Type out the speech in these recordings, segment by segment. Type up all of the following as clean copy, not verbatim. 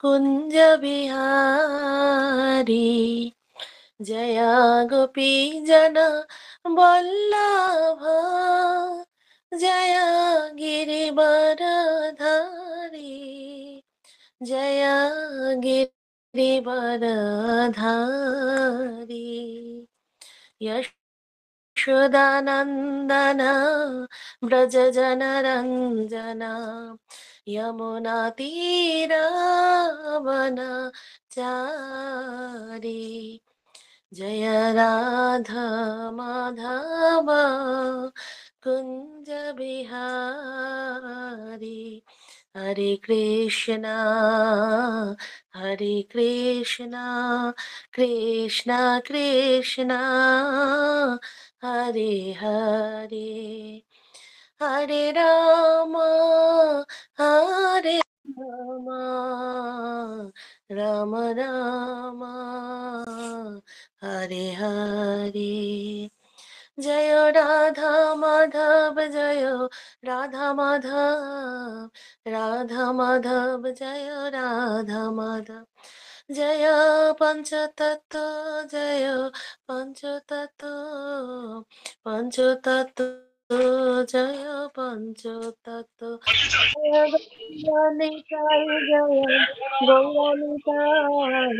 कुञ्ज बिहारी जया गोपी जन वल्लभ जया गिरिवरधारी जया गिरिवरधारी यशोदानन्दन व्रजजनरञ्जना यमुनातीरावनचारी जय राधा माधव कुञ्ज बिहारी हरे कृष्णा कृष्णा कृष्णा हरे हरे हरे राम राम राम हरे हरे जय राधा माधव जय राधा माधव जय राधा माधव जय पंचतत्व जय पंचतत्व जय पंचतत्व जय गौरानिताय जय गौरानिताय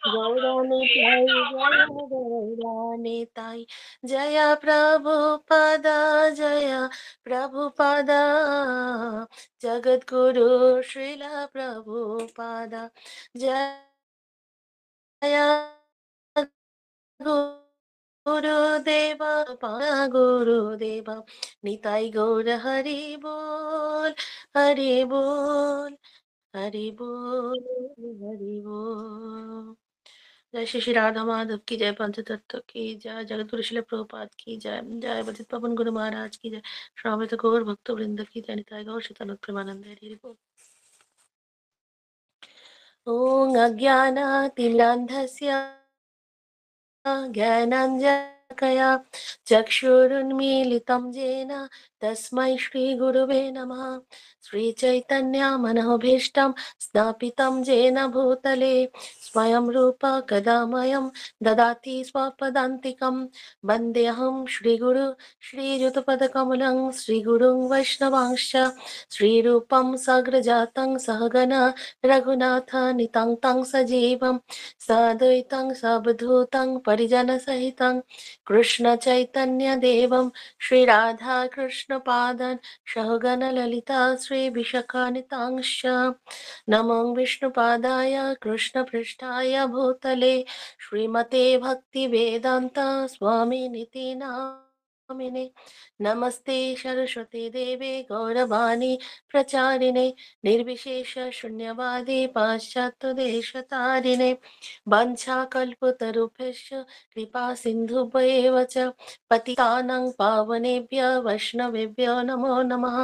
गौरानिताय जय गौरानिताय जय प्रभुपद जय प्रभुपद जगद्गुरु श्रील प्रभुपद जय गुरुदेव गुरुदेव निताई गौर हरि बोल हरि बोल हरि बोल हरि बोल। जय श्री श्री राधा माधव की जय, पंचतत्व की जय, जगत गुरु श्रील प्रभुपाद की जय, जय बचित पवन गुरु महाराज की जय, श्रावित गौर भक्त वृंद की जय, निताई गौर शीतल प्रेमानंद हरि बोल। ॐ अज्ञानातिमिरान्धस्य ज्ञानाञ्जनशलाकया चक्षुरुन्मीलितं येन तस्मै श्रीगुरुवे नमः। श्रीचैतन्यमनोभीष्टं स्थापितं येन भूतले स्वयं रूप कदा मह्यं ददाति स्वपदान्तिकं वन्देऽहं श्रीगुरु श्रीयुतपदकमलं श्रीगुरुं वैष्णवांश्च श्रीरूपं सग्रजातं सहगण रघुनाथान्वितं तं सजीवं साद्वैतं सावधूतं परिजनसहितं कृष्णचैतन्यदेवं श्रीराधाकृष्णपादान् सहगणललिता श्रीविशाखान्वितांश्च नमो विष्णुपादाय कृष्णपृष्ठाय भूतले श्रीमते भक्तिवेदान्त स्वामिनिति नामिने नमस्ते सरस्वती देवे गौरवाणी प्रचारिणे निर्विशेष शून्यवादी पाश्चात्यदेशतारिणे वञ्चाकल्पतरुभ्यश्च कृपा सिन्धुभ्येव च पतितानां पावनेभ्यः वैष्णवेभ्यो नमो नमः।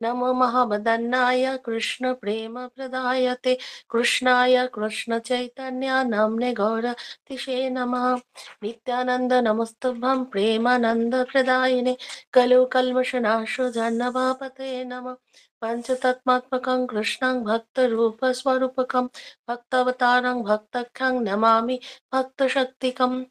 नमो महावदन्नाय कृष्ण प्रेम प्रदायते कृष्णाय कृष्ण चैतन्य नाम्ने गौरतिशे नमः। नित्यानंद नमस्तुभ्यं प्रेमानंद प्रदायिने कलु कल्मषनाशो जन्नवापते नमः। पंचतत्मात्मकं कृष्णं भक्तरूपस्वरूपकं भक्तवतारं भक्तख्यं नमामि भक्तशक्तिकम्।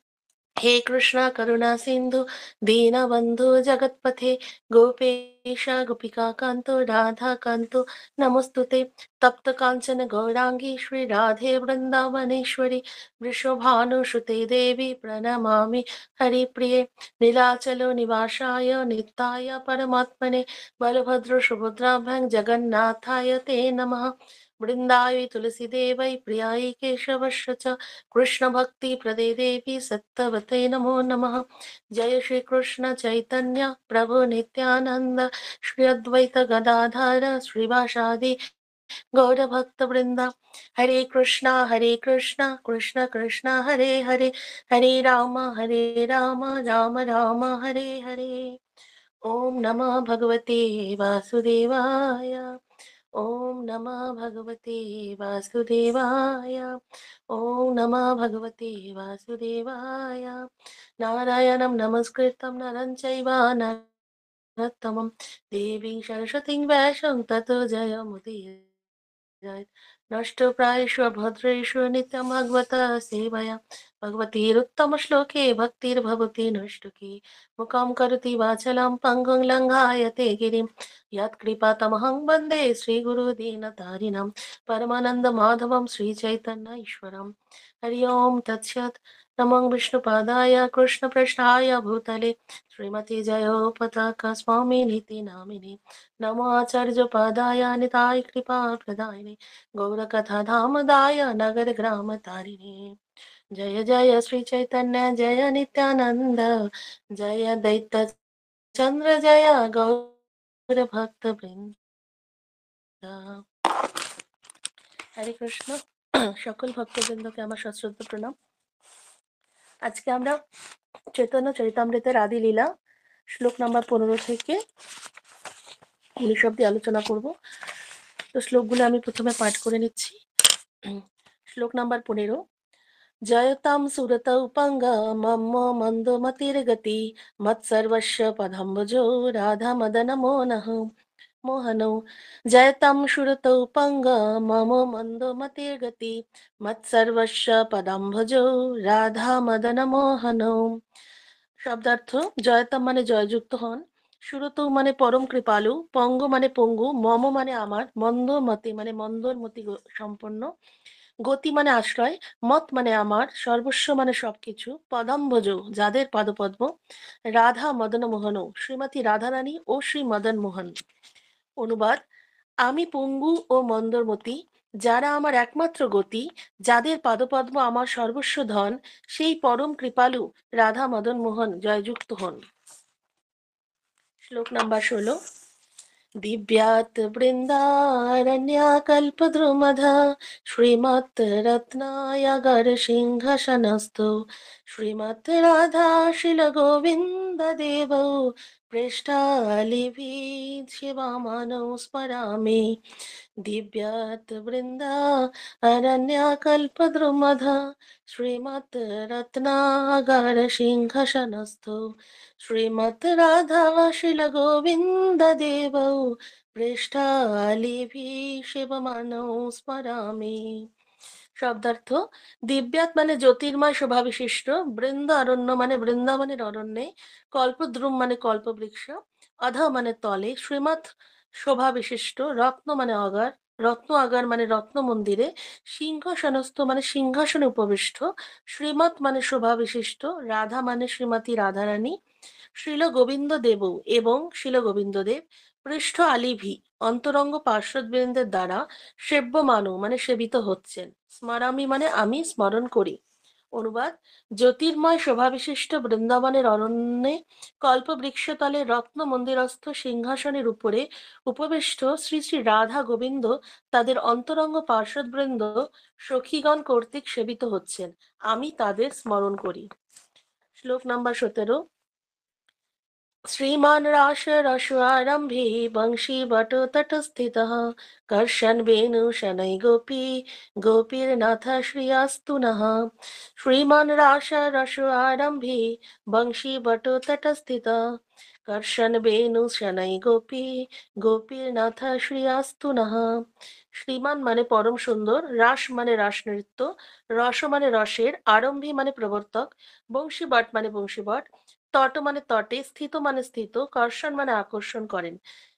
हे कृष्णा करुणा सिंधु दीनबंधु जगतपथे गोपेश गोपिका कांतो राधा कांतो नमस्तुते तप्त कांचन गौरांगी श्री राधे वृंदावनेश्वरी वृषभानुसुते देवी प्रणमामि हरिप्रिये नीलाचलो निवासाय नित्याय परमात्मने बलभद्र सुभद्राभ्यां जगन्नाथाय ते नमः। वृंदाय तुलसी देवै प्रियाय केशवश्च च कृष्ण भक्ति प्रदे देवी सत्तवते नमो नमः। जय श्री कृष्ण चैतन्य प्रभु नित्यानंद श्री अद्वैत गदाधर श्रीवासादि गौर भक्त वृंदा हरे कृष्णा कृष्ण कृष्ण हरे हरे हरे राम राम राम हरे हरे। ओम नमः भगवते वासुदेवाय ओम नमः भगवते वासुदेवाय ओम नमः भगवते वासुदेवाय। नारायणं नमस्कृतं नरं चैव नरोत्तमं देवीं सरस्वतीं व्यासं ततो जयमुदीरये। नष्टप्रायेषु अभद्रेषु नित्यं भगवतः सेवया भगवतीरुत्तमश्लोके भक्तिर्भवति नष्टुकी मुखं करोति वाचलं पङ्गुं लङ्घायते गिरिं यत्कृपातमहं वन्दे श्रीगुरुदीनतारिणं परमानन्दमाधवं श्रीचैतन्य ईश्वरं हरि ओं तत्सत् नमो विष्णुपादाय कृष्णपृष्ठाय भूतले श्रीमती जयोपताका स्वामिनीति नामिने नमो आचार्यपादाय निताय कृपा प्रदायिने गौरकथा धामदाय नगर ग्राम तारिणे जय जय श्री चैतन्य जय नित्यानंद जय दैत्य चंद्र जय गौर भक्त वृंद হরে কৃষ্ণ সকল ভক্তবৃন্দকে আমার সশ্রদ্ধ প্রণাম। আজকে আমরা চৈতন্য চরিতামৃতের আদি লীলা শ্লোক নাম্বার 15 থেকে 19 অব্দি আলোচনা করব। তো শ্লোকগুলো আমি প্রথমে পাঠ করে নিচ্ছি। শ্লোক নাম্বার 15। जयतां सुरतौ पङ्गा मम मन्दोमतिर्गति मत्सर्वस्य पदम्बुजो राधामदनमोहनः मोहनौ जयतां सुरतौ पङ्गा मम मन्दोमतिर्गति मत्सर्वस्य पदाम्बुजो রাধামদনমোহনৌ। শব্দার্থ জয়তাম মানে জয়যুক্ত হন, সুরতৌ মানে পরম কৃপালু, পঙ্গ মানে পঙ্গু, মম মানে আমার, মন্দমতি মানে মন্দর মতি সম্পন্ন, গতি মানে আশ্রয়, মত মানে আমার, সর্বস্ব মানে সবকিছু, পদাম্বজ যাদের পাদপদ্ম, রাধা মদন মোহন শ্রীমতী রাধারানী ও শ্রী মদন মোহন। অনুবাদ: আমি পঙ্গু ও মন্দরমতি, যারা আমার একমাত্র গতি, যাদের পাদপদ্ম আমার সর্বস্ব ধন, সেই পরম কৃপালু রাধা মদন মোহন জয়যুক্ত হন। শ্লোক নাম্বার 16। दिव्यात् वृन्दारण्याकल्पद्रुमध श्रीमत् रत्नायगरसिंहासनस्थौ श्रीमत् राधाशिलगोविन्ददेवौ पृष्ठालिभिः शिवामनौ स्मरामि। दिव्यात् वृन्दारण्याकल्पद्रुमध श्रीमत् रत्नागरसिंहासनस्थौ श्रीमत् राधाशिलगोविन्ददेवौ পৃষ্ঠালিভি শিবমানৌ স্মরামি। শব্দার্থ: দিব্যাৎ মানে জ্যোতির্ময় শোভাবিশিষ্ট, বৃন্দ অরণ্য মানে বৃন্দাবনের অরণ্যে, কল্পদ্রুম মানে কল্পবৃক্ষ, অধ মানে তলে, শ্রীমৎ শোভাবিশিষ্ট, রত্ন মানে অগার, রত্ন আগার মানে রত্ন মন্দিরে, সিংহাসনস্থ মানে সিংহাসনে উপবিষ্ট, শ্রীমৎ মানে শোভাবিশিষ্ট, রাধা মানে শ্রীমতী রাধারানী, শ্রীল গোবিন্দ দেব এবং শ্রীল গোবিন্দদেব, পৃষ্ঠ আলিভি অন্তরঙ্গ পার্শ্বদবৃন্দের দ্বারা, সেব্যমানু মানে সেবিত হচ্ছেন, স্মরামি মানে আমি স্মরণ করি। অনুবাদ: জ্যোতির্ময় শোভাবিশিষ্ট বৃন্দাবনের অরণ্যে কল্পবৃক্ষতলে রত্ন মন্দিরস্থ সিংহাসনের উপরে উপবিষ্ট শ্রী শ্রী রাধা গোবিন্দ তাদের অন্তরঙ্গ পার্শ্বদবৃন্দ সখীগণ কর্তৃক সেবিত হচ্ছেন, আমি তাদের স্মরণ করি। শ্লোক নাম্বার 17। श्रीमान् राशरश्वारम्भे वंशीवटो तटस्थितः कर्षन् वेणुशनैः गोपीर्नाथ श्रियास्तु नः। श्रीमान् राशरश्वारम्भे वंशीवटो तटस्थितः कर्षन् वेणुशनैः गोपीर्नाथ শ্রিয়াস্তু নঃ। শ্রীমান মানে পরম সুন্দর, রাস মানে রাস নৃত্য, রস মানে রসের, আরম্ভী মানে প্রবর্তক, বংশীবট মানে বংশীবট, তট মানে তটে, স্থিত মানে স্থিত, কর্ষণ মানে আকর্ষণ করেন,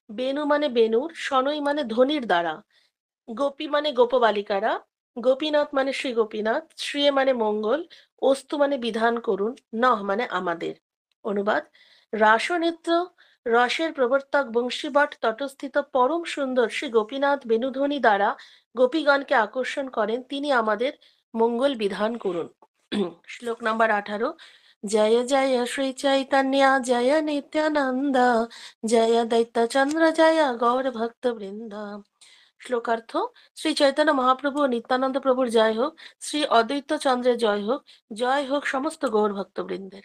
বেণু মানে বেণুর, শনৈ মানে ধ্বনির দ্বারা, গোপী মানে গোপবালিকারা, গোপীনাথ মানে শ্রী গোপীনাথ, শ্রিয়ে মানে মঙ্গল, অস্তু মানে বিধান করুন, নহ মানে আমাদের। অনুবাদ: রাসনৃত্য রসের প্রবর্তক বংশীবট তটস্থিত পরম সুন্দর শ্রী গোপীনাথ বেণুধ্বনি দ্বারা গোপীগণকে আকর্ষণ করেন, তিনি আমাদের মঙ্গল বিধান করুন। শ্লোক নাম্বার 18। जय जय श्री चैतन्य जय नित्यानंद जय दैत्य चंद्र जय गौर भक्त वृंद। শ্লোকার্থ: শ্রী চৈতন্য মহাপ্রভু ও নিত্যানন্দ প্রভুর জয় হোক, শ্রী অদ্বৈত চন্দ্রের জয় হোক সমস্ত গৌর ভক্তবৃন্দের।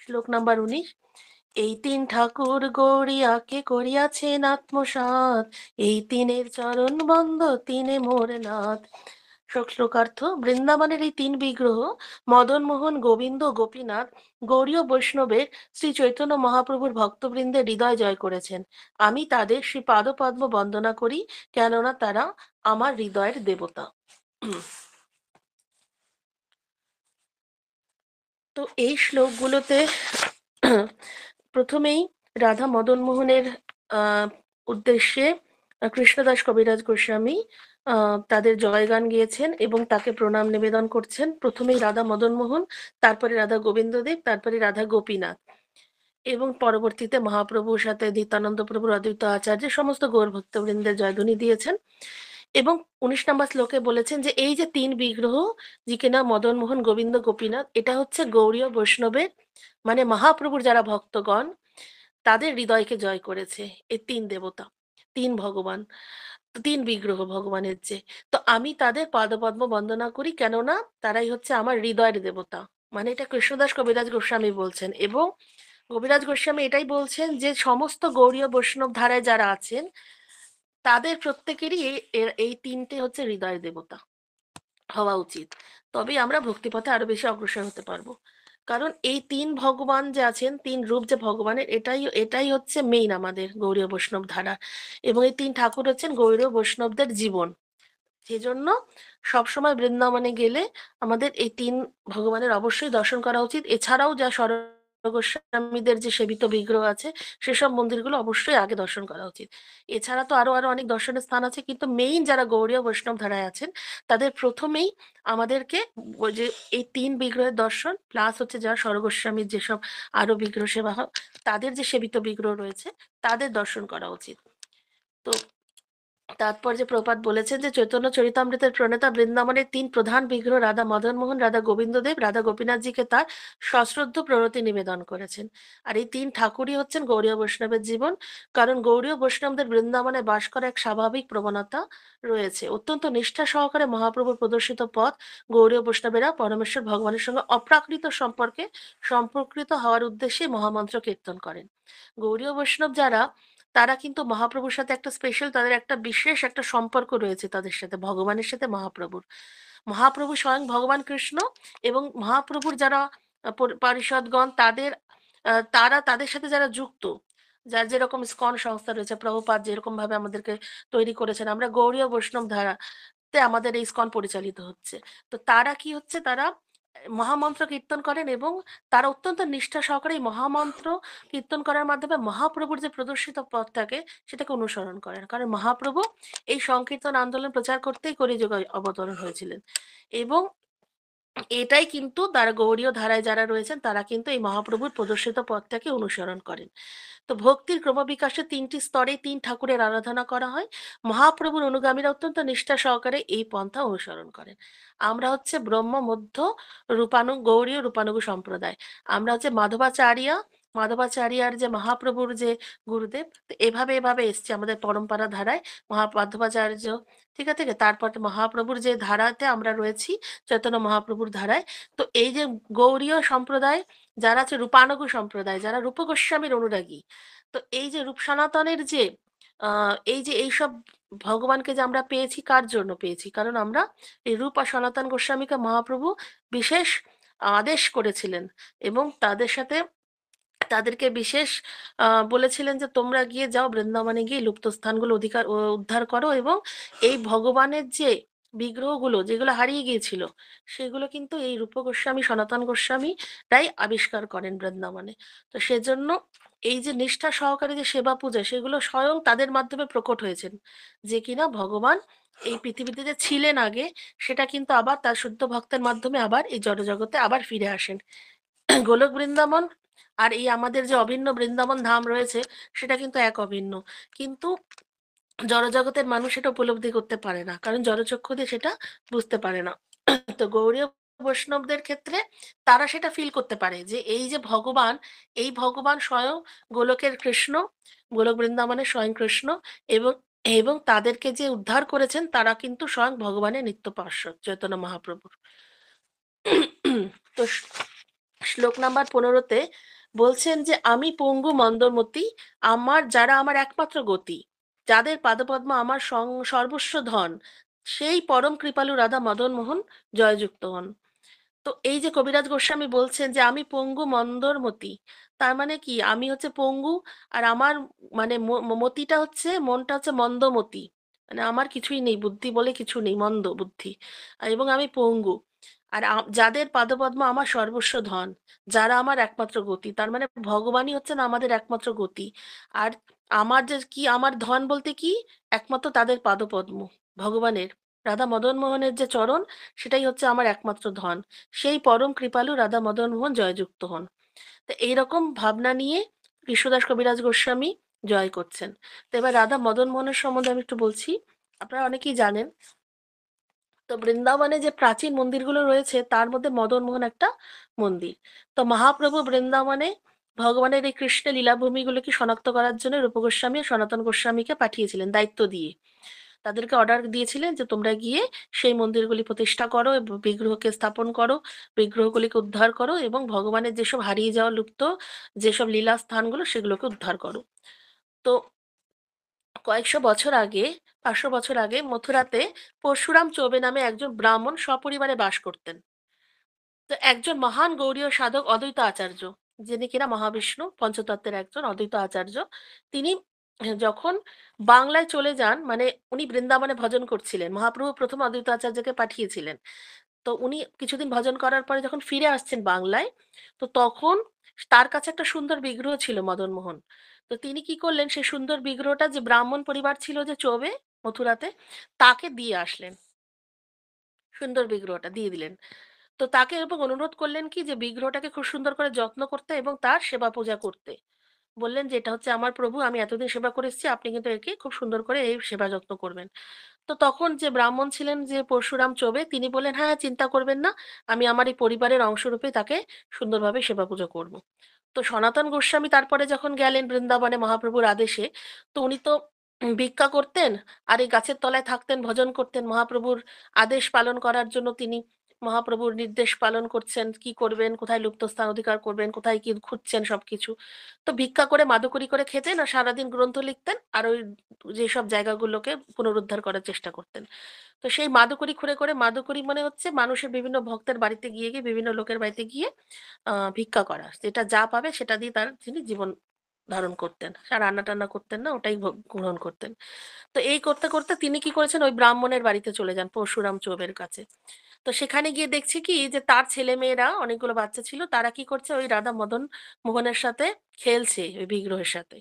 শ্লোক নাম্বার 19। এই তিন ঠাকুর গৌরিয়াকে করিয়াছেন আত্মসাৎ, এই তিনের চরণ বন্ধ তিনে মোর নাথ। শ্লোকার্থ। বৃন্দাবনের এই তিন বিগ্রহ মদন মোহন, গোবিন্দ, গোপীনাথ গৌড়ীয় বৈষ্ণবের শ্রী চৈতন্য মহাপ্রভুর ভক্তবৃন্দের হৃদয় জয় করেছেন। আমি তাদের শ্রী পাদপদ্ম বন্দনা করি, কেননা তারা আমার হৃদয়ের দেবতা। তো এই শ্লোকগুলোতে প্রথমেই রাধা মদন মোহনের আহ উদ্দেশ্যে কৃষ্ণদাস কবিরাজ গোস্বামী তাদের জয়গান গিয়েছেন এবং তাকে প্রণাম নিবেদন করছেন। প্রথমেই রাধা মদন মোহন, তারপরে রাধা গোবিন্দদেব, তারপরে রাধা গোপীনাথ, এবং পরবর্তীতে মহাপ্রভুর সাথে নিত্যানন্দ প্রভুর অদ্বৈত আচার্য সমস্ত গৌর ভক্তবৃন্দের জয়ধ্বনি দিয়েছেন। এবং 19 নম্বর শ্লোকে বলেছেন যে এই যে তিন বিগ্রহ, যে কিনা মদন মোহন, গোবিন্দ, গোপীনাথ, এটা হচ্ছে গৌড়ীয় বৈষ্ণবের মানে মহাপ্রভুর যারা ভক্তগণ তাদের হৃদয়কে জয় করেছে। এই তিন দেবতা, তিন ভগবান, তিন বিগ্রহ ভগবানের যে। তো আমি তাদের পাদপদ্ম বন্দনা করি, কেননা তারাই হচ্ছে আমার হৃদয়ের দেবতা। মানে এটা কৃষ্ণদাস কবিরাজ গোস্বামী বলছেন। এবং কবিরাজ গোস্বামী এটাই বলছেন যে সমস্ত গৌড়ীয় বৈষ্ণব ধারায় যারা আছেন তাদের প্রত্যেকেরই এই তিনটে হচ্ছে হৃদয় দেবতা হওয়া উচিত। তবে আমরা ভক্তিপথে আরো বেশি অগ্রসর হতে পারবো। কারণ এই তিন ভগবান যে আছেন, তিন রূপ যে ভগবানের, এটাই এটাই হচ্ছে মেইন আমাদের গৌড়ীয় বৈষ্ণব ধারা। এবং এই তিন ঠাকুর হচ্ছেন গৌড়ীয় বৈষ্ণবদের জীবন। সেজন্য সবসময় বৃন্দাবনে গেলে আমাদের এই তিন ভগবানের অবশ্যই দর্শন করা উচিত। এছাড়াও যা গোস্বামীদের যে সেবিত বিগ্রহ আছে সেসব মন্দিরগুলো অবশ্যই আগে দর্শন করা উচিত। এছাড়া তো আরো আরো অনেক দর্শনের স্থান আছে, কিন্তু মেইন যারা গৌড়ীয় বৈষ্ণব ধারায় আছেন তাদের প্রথমেই আমাদেরকে ওই যে এই তিন বিগ্রহের দর্শন, প্লাস হচ্ছে যারা গোস্বামীর যেসব আরো বিগ্রহ সেবা হয় তাদের যে সেবিত বিগ্রহ রয়েছে তাদের দর্শন করা উচিত। তো তাৎপর্যে প্রপাত বলেছেন যে চৈতন্য চরিতামৃতের প্রণেতা বৃন্দাবনের তিন প্রধান বিগ্রহ রাধা মদন মোহন, রাধা গোবিন্দদেব, রাধা গোপীনাথজিকে তার সশ্রদ্ধ প্রণতি নিবেদন করেছেন। আর এই তিন ঠাকুরই হচ্ছেন গৌড়ীয় বৈষ্ণবের জীবন। কারণ গৌড়ীয় বৈষ্ণবদের বৃন্দাবনে বাস করা এক স্বাভাবিক প্রবণতা রয়েছে। অত্যন্ত নিষ্ঠা সহকারে মহাপ্রভুর প্রদর্শিত পথ গৌড়ীয় বৈষ্ণবেরা পরমেশ্বর ভগবানের সঙ্গে অপ্রাকৃত সম্পর্কে সম্পর্কিত হওয়ার উদ্দেশ্যে মহামন্ত্র কীর্তন করেন। গৌড়ীয় বৈষ্ণব যারা, তারা কিন্তু মহাপ্রভুর সাথে একটা স্পেশাল, তাদের একটা বিশেষ একটা সম্পর্ক রয়েছে তাদের সাথে, ভগবানের সাথে মহাপ্রভুর। মহাপ্রভু স্বয়ং ভগবান কৃষ্ণ এবং মহাপ্রভুর যারা পারিষদগণ তাদের তারা তাদের সাথে যারা যুক্ত, যার যেরকম ইসকন সংস্থা রয়েছে, প্রভুপাদ যেরকম ভাবে আমাদেরকে তৈরি করেছেন, আমরা গৌড়ীয় বৈষ্ণব ধারা তে আমাদের এই ইসকন পরিচালিত হচ্ছে। তো তারা কি হচ্ছে, তারা মহামন্ত্র কীর্তন করেন এবং তারা অত্যন্ত নিষ্ঠা সহকারে এই মহামন্ত্র কীর্তন করার মাধ্যমে মহাপ্রভুর যে প্রদর্শিত পথটাকে সেটাকে অনুসরণ করেন। কারণ মহাপ্রভু এই সংকীর্তন আন্দোলন প্রচার করতেই কলিযুগে অবতরণ হয়েছিলেন। এবং এটাই কিন্তু তারা গৌড়ীয় ধারায় যারা রয়েছেন তারা কিন্তু এই মহাপ্রভুর প্রদর্শিত পথটাকে অনুসরণ করেন। তো ভক্তির ক্রমবিকাশে তিনটি স্তরে তিন ঠাকুরের আরাধনা করা হয়। মহাপ্রভুর অনুগামীরা অত্যন্ত নিষ্ঠা সহকারে এই পন্থা অনুসরণ করেন। আমরা হচ্ছে ব্রহ্ম মধ্য গৌড়ীয় রূপানুগ সম্প্রদায়। আমরা হচ্ছে মাধবাচার্য, মাধবাচার্যার যে মহাপ্রভুর যে গুরুদেব, তো এভাবে এভাবে এসছে আমাদের পরম্পরা ধারায় মাধবাচার্য। ঠিক আছে, তারপর মহাপ্রভুর যে ধারাতে আমরা রয়েছি, চৈতন্য মহাপ্রভুর ধারায়। তো এই যে গৌড়ীয় সম্প্রদায় যারা আছে, রূপানুগ সম্প্রদায় যারা রূপ গোস্বামীর অনুরাগী, তো এই যে রূপ সনাতনের যে এই যে এইসব ভগবানকে যে আমরা পেয়েছি, কার জন্য পেয়েছি? কারণ আমরা এই রূপ আর সনাতন গোস্বামীকে মহাপ্রভু বিশেষ আদেশ করেছিলেন এবং তাদের সাথে তাদেরকে বিশেষ বলেছিলেন যে তোমরা গিয়ে যাও বৃন্দাবনে গিয়ে লুপ্ত স্থানগুলো উদ্ধার করো, এবং এই ভগবানের যে বিগ্রহগুলো যেগুলো হারিয়ে গিয়েছিল সেগুলো কিন্তু এই রূপ গোস্বামী, সনাতন গোস্বামী তাই আবিষ্কার করেন বৃন্দাবনে। তো সেজন্য এই যে নিষ্ঠা সহকারে যে সেবা পূজা, সেগুলো স্বয়ং তাদের মাধ্যমে প্রকট হয়েছেন, যে কিনা ভগবান এই পৃথিবীতে যে ছিলেন আগে, সেটা কিন্তু আবার তার শুদ্ধ ভক্তের মাধ্যমে আবার এই জড়জগতে আবার ফিরে আসেন। গোলক বৃন্দাবন আর এই আমাদের যে অভিন্ন বৃন্দাবন ধাম রয়েছে সেটা কিন্তু এক অভিন্ন। কিন্তু জড়জগতের মানুষ এটা উপলব্ধি করতে পারে না, কারণ জড়চক্ষু দিয়ে সেটা বুঝতে পারে না। তো গৌড়ীয় বৈষ্ণবদের ক্ষেত্রে তারা সেটা ফিল করতে পারে যে এই যে ভগবান, এই ভগবান স্বয়ং গোলকের কৃষ্ণ, গোলক বৃন্দাবনের স্বয়ং কৃষ্ণ, এবং এবং তাদেরকে যে উদ্ধার করেছেন তারা কিন্তু স্বয়ং ভগবানের নিত্য পার্শ্বদ চৈতন্য মহাপ্রভুর। তো শ্লোক নাম্বার 15-তে বলছেন যে আমি পঙ্গু মন্দমতি, যারা আমার একমাত্র গতি, যাদের পাদপদ্ম আমার সর্বস্ব ধন, সেই পরম কৃপালু রাধা মদন মোহন জয়যুক্ত হন। তো এই যে কবিরাজ গোস্বামী বলছেন যে আমি পঙ্গু মন্দরমতি, তার মানে কি আমি হচ্ছে পঙ্গু, আর আমার মানে মতিটা হচ্ছে, মনটা হচ্ছে মন্দমতি, মানে আমার কিছুই নেই, বুদ্ধি বলে কিছু নেই, মন্দ বুদ্ধি, এবং আমি পঙ্গু। আর যাদের পাদপদ্ম আমার সর্বস্ব ধন, যারা আমার একমাত্র গতি, তার মানে ভগবানই হচ্ছেন আমাদের একমাত্র গতি। আর আমার যে কি, আমার ধন বলতে কি, একমাত্র তাদের পাদপদ্ম, ভগবানের, রাধা মদন মোহনের যে চরণ, সেটাই হচ্ছে আমার একমাত্র ধন। সেই পরম কৃপালু রাধা মদন মোহন জয়যুক্ত হন। তো এইরকম ভাবনা নিয়ে কৃষ্ণদাস কবিরাজ গোস্বামী জয় করছেন। তো এবার রাধা মদন মোহনের সম্বন্ধে আমি একটু বলছি। আপনারা অনেকেই জানেন, তো বৃন্দাবনে যে প্রাচীন মন্দিরগুলো রয়েছে তার মধ্যে মদন মোহন একটা মন্দির। তো মহাপ্রভু বৃন্দাবনে ভগবানের এই কৃষ্ণের লীলাভূমিগুলোকে শনাক্ত করার জন্য রূপ গোস্বামী ও সনাতন গোস্বামীকে পাঠিয়েছিলেন দায়িত্ব দিয়ে। তাদেরকে অর্ডার দিয়েছিলেন যে তোমরা গিয়ে সেই মন্দিরগুলি প্রতিষ্ঠা করো এবং বিগ্রহকে স্থাপন করো, বিগ্রহগুলিকে উদ্ধার করো, এবং ভগবানের যেসব হারিয়ে যাওয়া লুপ্ত যেসব লীলা স্থানগুলো সেগুলোকে উদ্ধার করো। তো কয়েকশো বছর আগে, 500 বছর আগে মথুরাতে পরশুরাম চৌবে নামে একজন ব্রাহ্মণ সপরিবারে বাস করতেন। তো একজন মহান গৌড়ীয় সাধক অদ্বৈত আচার্য, যিনি কিনা মহাবিষ্ণু পঞ্চতত্ত্বের একজন অদ্বৈত আচার্য, তিনি যখন বাংলায় চলে যান, মানে উনি বৃন্দাবনে ভজন করছিলেন, মহাপ্রভু প্রথম অদ্বৈত আচার্যকে পাঠিয়েছিলেন। তো উনি কিছুদিন ভজন করার পরে যখন ফিরে আসছেন বাংলায়, তো তখন তার কাছে একটা সুন্দর বিগ্রহ ছিল মদন মোহন। তো তিনি কি করলেন, সেই সুন্দর বিগ্রহটা যে ব্রাহ্মণ পরিবার ছিল যে চোবে মথুরাতে, তাকে দিয়ে আসলেন, সুন্দর বিগ্রহটা দিয়ে দিলেন। তো তাকে এবং অনুরোধ করলেন কি যে বিগ্রহটাকে খুব সুন্দর করে যত্ন করতে এবং তার সেবা পূজা করতে। বললেন যে এটা হচ্ছে আমার প্রভু, আমি এতদিন সেবা করে এসেছি, আপনি কিন্তু একে খুব সুন্দর করে এই সেবা যত্ন করবেন। তো তখন যে ব্রাহ্মণ ছিলেন যে পরশুরাম চৌবে, তিনি বললেন হ্যাঁ, চিন্তা করবেন না, আমি আমার এই পরিবারের অংশরূপে তাকে সুন্দরভাবে সেবা পুজো করব। তো সনাতন গোস্বামী তারপরে যখন গেলেন বৃন্দাবনে মহাপ্রভুর আদেশে, তো উনি তো ভিক্ষা করতেন, আর এই গাছের তলায় থাকতেন, ভজন করতেন মহাপ্রভুর আদেশ পালন করার জন্য। তিনি মহাপ্রভুর নির্দেশ পালন করছেন, কি করবেন, কোথায় লুপ্ত স্থান অধিকার করবেন, কোথায় কি খুঁজছেন সবকিছু। তো ভিক্ষা করে মাদুকুরি করে খেতেন, আর সারাদিন গ্রন্থ লিখতেন, আর ওই যেসব জায়গাগুলোকে পুনরুদ্ধার করার চেষ্টা করতেন। তো সেই মাদুকুরি খুঁড়ে করে, মাদুকুরি মানে হচ্ছে মানুষের বিভিন্ন ভক্তের বাড়িতে গিয়ে গিয়ে, বিভিন্ন লোকের বাড়িতে গিয়ে ভিক্ষা করা, যেটা যা পাবে সেটা দিয়ে তার তিনি জীবন ধারণ করতেন, আর রান্না টান্না করতেন না, ওটাই গ্রহণ করতেন। তো এই করতে করতে তিনি কি করেছেন, ওই ব্রাহ্মণের বাড়িতে চলে যান পরশুরাম চৌবের কাছে। তো সেখানে গিয়ে দেখছি কি যে তার ছেলে মেয়েরা, অনেকগুলো বাচ্চা ছিল, তারা কি করছে, ওই রাধা মদন মোহনের সাথে খেলছে, ওই বিগ্রহের সাথে।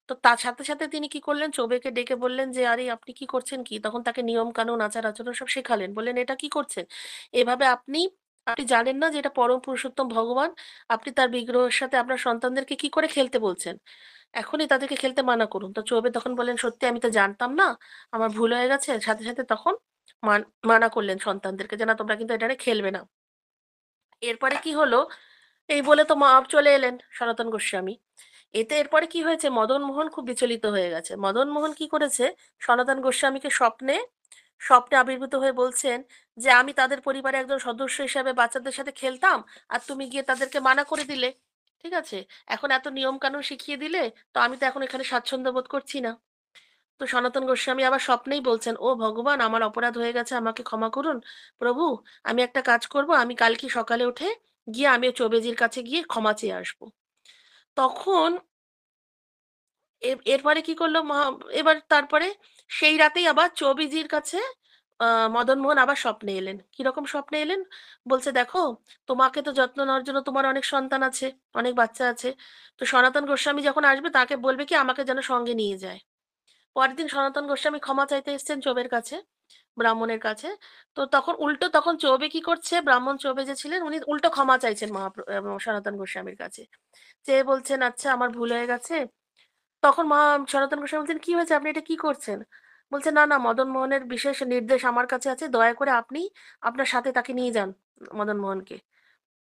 তো তার সাথে সাথে তিনি কি করলেন, চোবেকে ডেকে বললেন যে আরে আপনি কি করছেন কি, তখন তাকে নিয়ম কানুন আচার আচরণ সব শেখালেন, বললেন এটা কি করছেন, এভাবে আপনি আপনি জানেন না যে এটা পরম পুরুষোত্তম ভগবান, আপনি তার বিগ্রহের সাথে আপনার সন্তানদেরকে কি করে খেলতে বলছেন, এখনই তাদেরকে খেলতে মানা করুন। তো চৌবে তখন বলেন সত্যি আমি তো জানতাম না, আমার ভুল হয়ে গেছে। সাথে সাথে তখন মানা করলেন সন্তানদেরকে যে না, তোমরা কিন্তু এটা নিয়ে খেলবে না। এরপরে কি হলো, এই বলে তো মা চলে এলেন সনাতন গোস্বামী। এতে এরপরে কি হয়েছে, মদন মোহন খুব বিচলিত হয়ে গেছে। মদন মোহন কি করেছে, সনাতন গোস্বামীকে স্বপ্নে স্বপ্নে আবির্ভূত হয়ে বলছেন যে আমি তাদের পরিবারে একজন সদস্য হিসেবে বাচ্চাদের সাথে খেলতাম, আর তুমি গিয়ে তাদেরকে মানা করে দিলে, ঠিক আছে, এখন এত নিয়ম কানুন শিখিয়ে দিলে, তো আমি তো এখন এখানে স্বাচ্ছন্দ্য বোধ করছি না। তো সনাতন গোস্বামী আবার স্বপ্নেই বলছেন, ও ভগবান, আমার অপরাধ হয়ে গেছে, আমাকে ক্ষমা করুন প্রভু। আমি একটা কাজ করব, আমি কালকে সকালে উঠে গিয়ে আমি চৌবেজির কাছে গিয়ে ক্ষমা চেয়ে আসবো। তখন এরপরে কি করলো এবার তারপরে সেই রাতেই আবার চৌবেজির কাছে মদন মোহন আবার স্বপ্নে এলেন। কিরকম স্বপ্নে এলেন, বলছে দেখো, তোমাকে তো যত্ন নেওয়ার জন্য তোমার অনেক সন্তান আছে, অনেক বাচ্চা আছে, তো সনাতন গোস্বামী যখন আসবে তাকে বলবে কি আমাকে যেন সঙ্গে নিয়ে যায়। পরের দিন সনাতন গোস্বামী ক্ষমা চাইতে এসেছেন চোবের কাছে, ব্রাহ্মণের কাছে। তো তখন উল্টো, তখন চৌবে কি করছে, ব্রাহ্মণ চৌবে যে ছিলেন উনি উল্টো ক্ষমা চাইছেন সনাতন গোস্বামীর কাছে, চেয়ে বলছেন আচ্ছা আমার ভুল হয়ে গেছে। তখন সনাতন গোস্বামী বলছেন কি হয়েছে, আপনি এটা কি করছেন, বলছে না না, মদন মোহনের বিশেষ নির্দেশ আমার কাছে আছে, দয়া করে আপনি আপনার সাথে তাকে নিয়ে যান, মদন মোহনকে।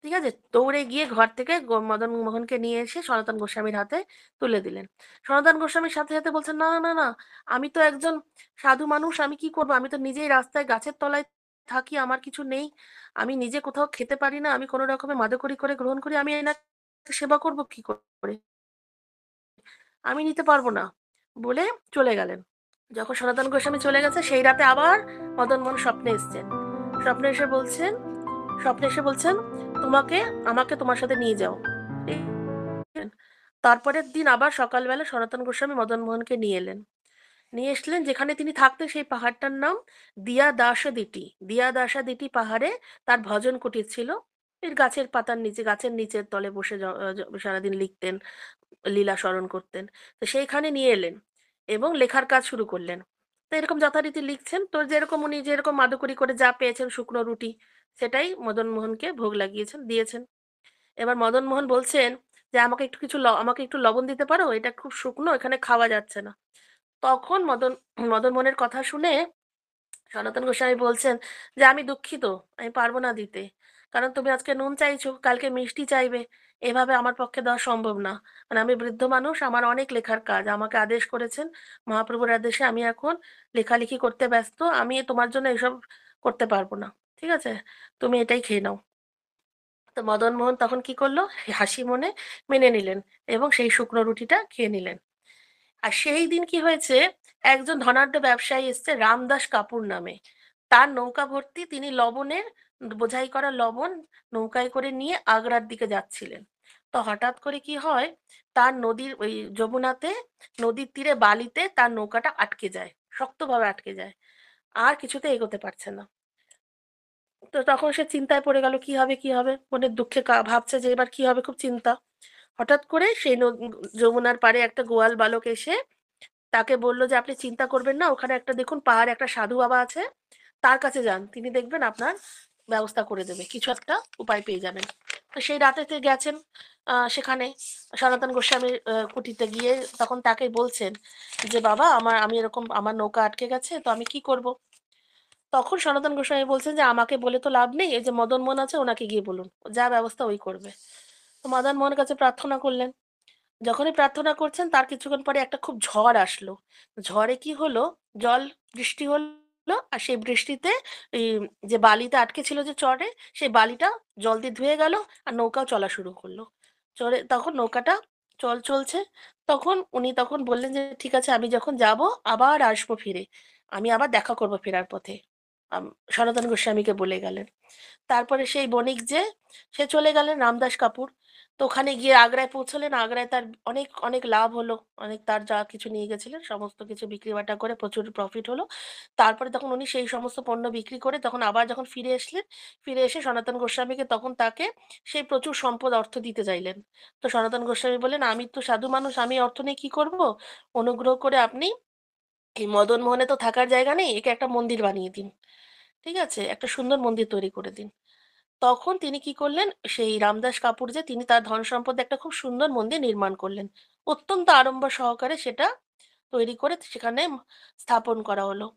ঠিক আছে, দৌড়ে গিয়ে ঘর থেকে মদন মোহনকে নিয়ে এসে সনাতন গোস্বামীর হাতে তুলে দিলেন। সনাতন গোস্বামীর সাথে সাথে বলছেন না না না, আমি তো একজন সাধু মানুষ, আমি কি করবো, আমি তো নিজেই রাস্তায় গাছের তলায় থাকি, আমার কিছু নেই, আমি নিজে কোথাও খেতে পারি না, আমি কোনো রকমের মাদকরি করে গ্রহণ করি, আমি এনাকে সেবা করবো কি করে, আমি নিতে পারবো না, বলে চলে গেলেন। যখন সনাতন গোস্বামী চলে গেছে সেই রাতে আবার মদন মোহন স্বপ্নে এসছেন। স্বপ্নে এসে বলছেন স্বপ্নে এসে বলছেন, তোমাকে আমাকে তোমার সাথে নিয়ে যাও। তারপরের দিন আবার সকালবেলা সনাতন গোস্বামী মদন মোহনকে নিয়ে এলেন। নিয়ে এসলেন যেখানে তিনি থাকতেন, সেই পাহাড়টার নাম দিয়া দাসদিটি। দিয়া দাসাদিটি পাহাড়ে তার ভজন কুটির ছিল। এর গাছের পাতার নিচে, গাছের নিচের তলে বসে সারাদিন লিখতেন, লীলা স্মরণ করতেন। তো সেইখানে নিয়ে এলেন এবং লেখার কাজ শুরু করলেন। তো এরকম যথারীতি লিখছেন। তো যেরকম উনি যেরকম মাদুকরি করে যা পেয়েছেন শুকনো রুটি, সেটাই মদন মোহনকে ভোগ লাগিয়েছেন, দিয়েছেন। এবার মদন মোহন বলছেন যে আমাকে একটু আমাকে একটু লবণ দিতে পারো, এটা খুব শুকনো, এখানে খাওয়া যাচ্ছে না। তখন মদন মোহনের কথা শুনে সনাতন গোস্বামী বলছেন যে আমি দুঃখিত, আমি পারবো না দিতে। কারণ তুমি আজকে নুন চাইছো, কালকে মিষ্টি চাইবে, এভাবে আমার পক্ষে দেওয়া সম্ভব না। মানে আমি বৃদ্ধ মানুষ, আমার অনেক লেখার কাজ, আমাকে আদেশ করেছেন মহাপ্রভুর আদেশে, আমি এখন লেখালেখি করতে ব্যস্ত, আমি তোমার জন্য এসব করতে পারবো না। ঠিক আছে, তুমি এটাই খেয়ে নাও। তো মদন মোহন তখন কি করলো, হাসি মনে মেনে নিলেন এবং সেই শুকনো রুটিটা খেয়ে নিলেন। আর সেই দিন কি হয়েছে, একজন ধনাঢ্য ব্যবসায়ী এসছে রামদাস কাপুর নামে। তার নৌকা ভর্তি তিনি লবণের বোঝাই করা লবণ নৌকায় করে নিয়ে আগ্রার দিকে যাচ্ছিলেন। তো হঠাৎ করে কি হয়, তার নদীর ওই যমুনাতে, নদীর তীরে বালিতে তার নৌকাটা আটকে যায়, শক্তভাবে আটকে যায়, আর কিছুতে এগোতে পারছে না। তো তখন সে চিন্তায় পড়ে গেল, কি হবে কি হবে, মনের দুঃখে ভাবছে যে এবার কি হবে, খুব চিন্তা। হঠাৎ করে সেই যমুনার পাড়ে একটা গোয়াল বালক এসে তাকে বললো যে আপনি চিন্তা করবেন না, ওখানে একটা দেখুন পাহাড়ে একটা সাধু বাবা আছে, তার কাছে যান, তিনি দেখবেন আপনার ব্যবস্থা করে দেবে, কিছু একটা উপায় পেয়ে যাবেন। তো সেই রাতেতে গেছেন সেখানে সনাতন গোস্বামীর কুটিতে গিয়ে তখন তাকে বলছেন যে বাবা, আমি এরকম আমার নৌকা আটকে গেছে, তো আমি কি করব। তখন সনাতন গোস্বামী বলছেন যে আমাকে বলে তো লাভ নেই, এই যে মদন মোহন আছে ওনাকে গিয়ে বলুন, যা ব্যবস্থা ওই করবে। তো মদন মোহনের কাছে প্রার্থনা করলেন। যখনই প্রার্থনা করছেন তার কিছুক্ষণ পরে একটা খুব ঝড় আসলো। ঝড়ে কি হলো, জল বৃষ্টি হলো, আর সেই বৃষ্টিতে এই যে বালিতে আটকে ছিল যে চরে, সেই বালিটা জল দিয়ে ধুয়ে গেল, আর নৌকাও চলা শুরু করলো। চলে তখন নৌকাটা চলছে। তখন বললেন যে ঠিক আছে, আমি যখন যাব আবার আসবো ফিরে, আমি আবার দেখা করবো ফেরার পথে। সনাতন গোস্বামীকে বলে গেলেন। তারপরে সেই বণিক যে, সে চলে গেলেন রামদাস কাপুর। তো ওখানে গিয়ে আগ্রায় পৌঁছলেন। আগ্রায় তার অনেক অনেক লাভ হলো, অনেক তার যা কিছু নিয়ে গেছিলেন সমস্ত কিছু বিক্রি বাটা করে প্রচুর প্রফিট হলো। তারপরে তখন উনি সেই সমস্ত পণ্য বিক্রি করে তখন আবার যখন ফিরে আসলেন, ফিরে এসে সনাতন গোস্বামীকে তখন তাকে সেই প্রচুর সম্পদ অর্থ দিতে চাইলেন। তো সনাতন গোস্বামী বললেন, আমি তো সাধু মানুষ, আমি অর্থ নিয়ে কি করব, অনুগ্রহ করে আপনি এই মদন মোহনে তো থাকার জায়গা নেই, একে একটা মন্দির বানিয়ে দিন। ঠিক আছে, একটা সুন্দর মন্দির তৈরি করে দিন। তখন তিনি কি করলেন, সেই রামদাস কাপুর যে, তিনি তার ধন সম্পদে একটা খুব সুন্দর মন্দির নির্মাণ করলেন। অত্যন্ত আড়ম্বর সহকারে সেটা তৈরি করে সেখানে স্থাপন করা হলো।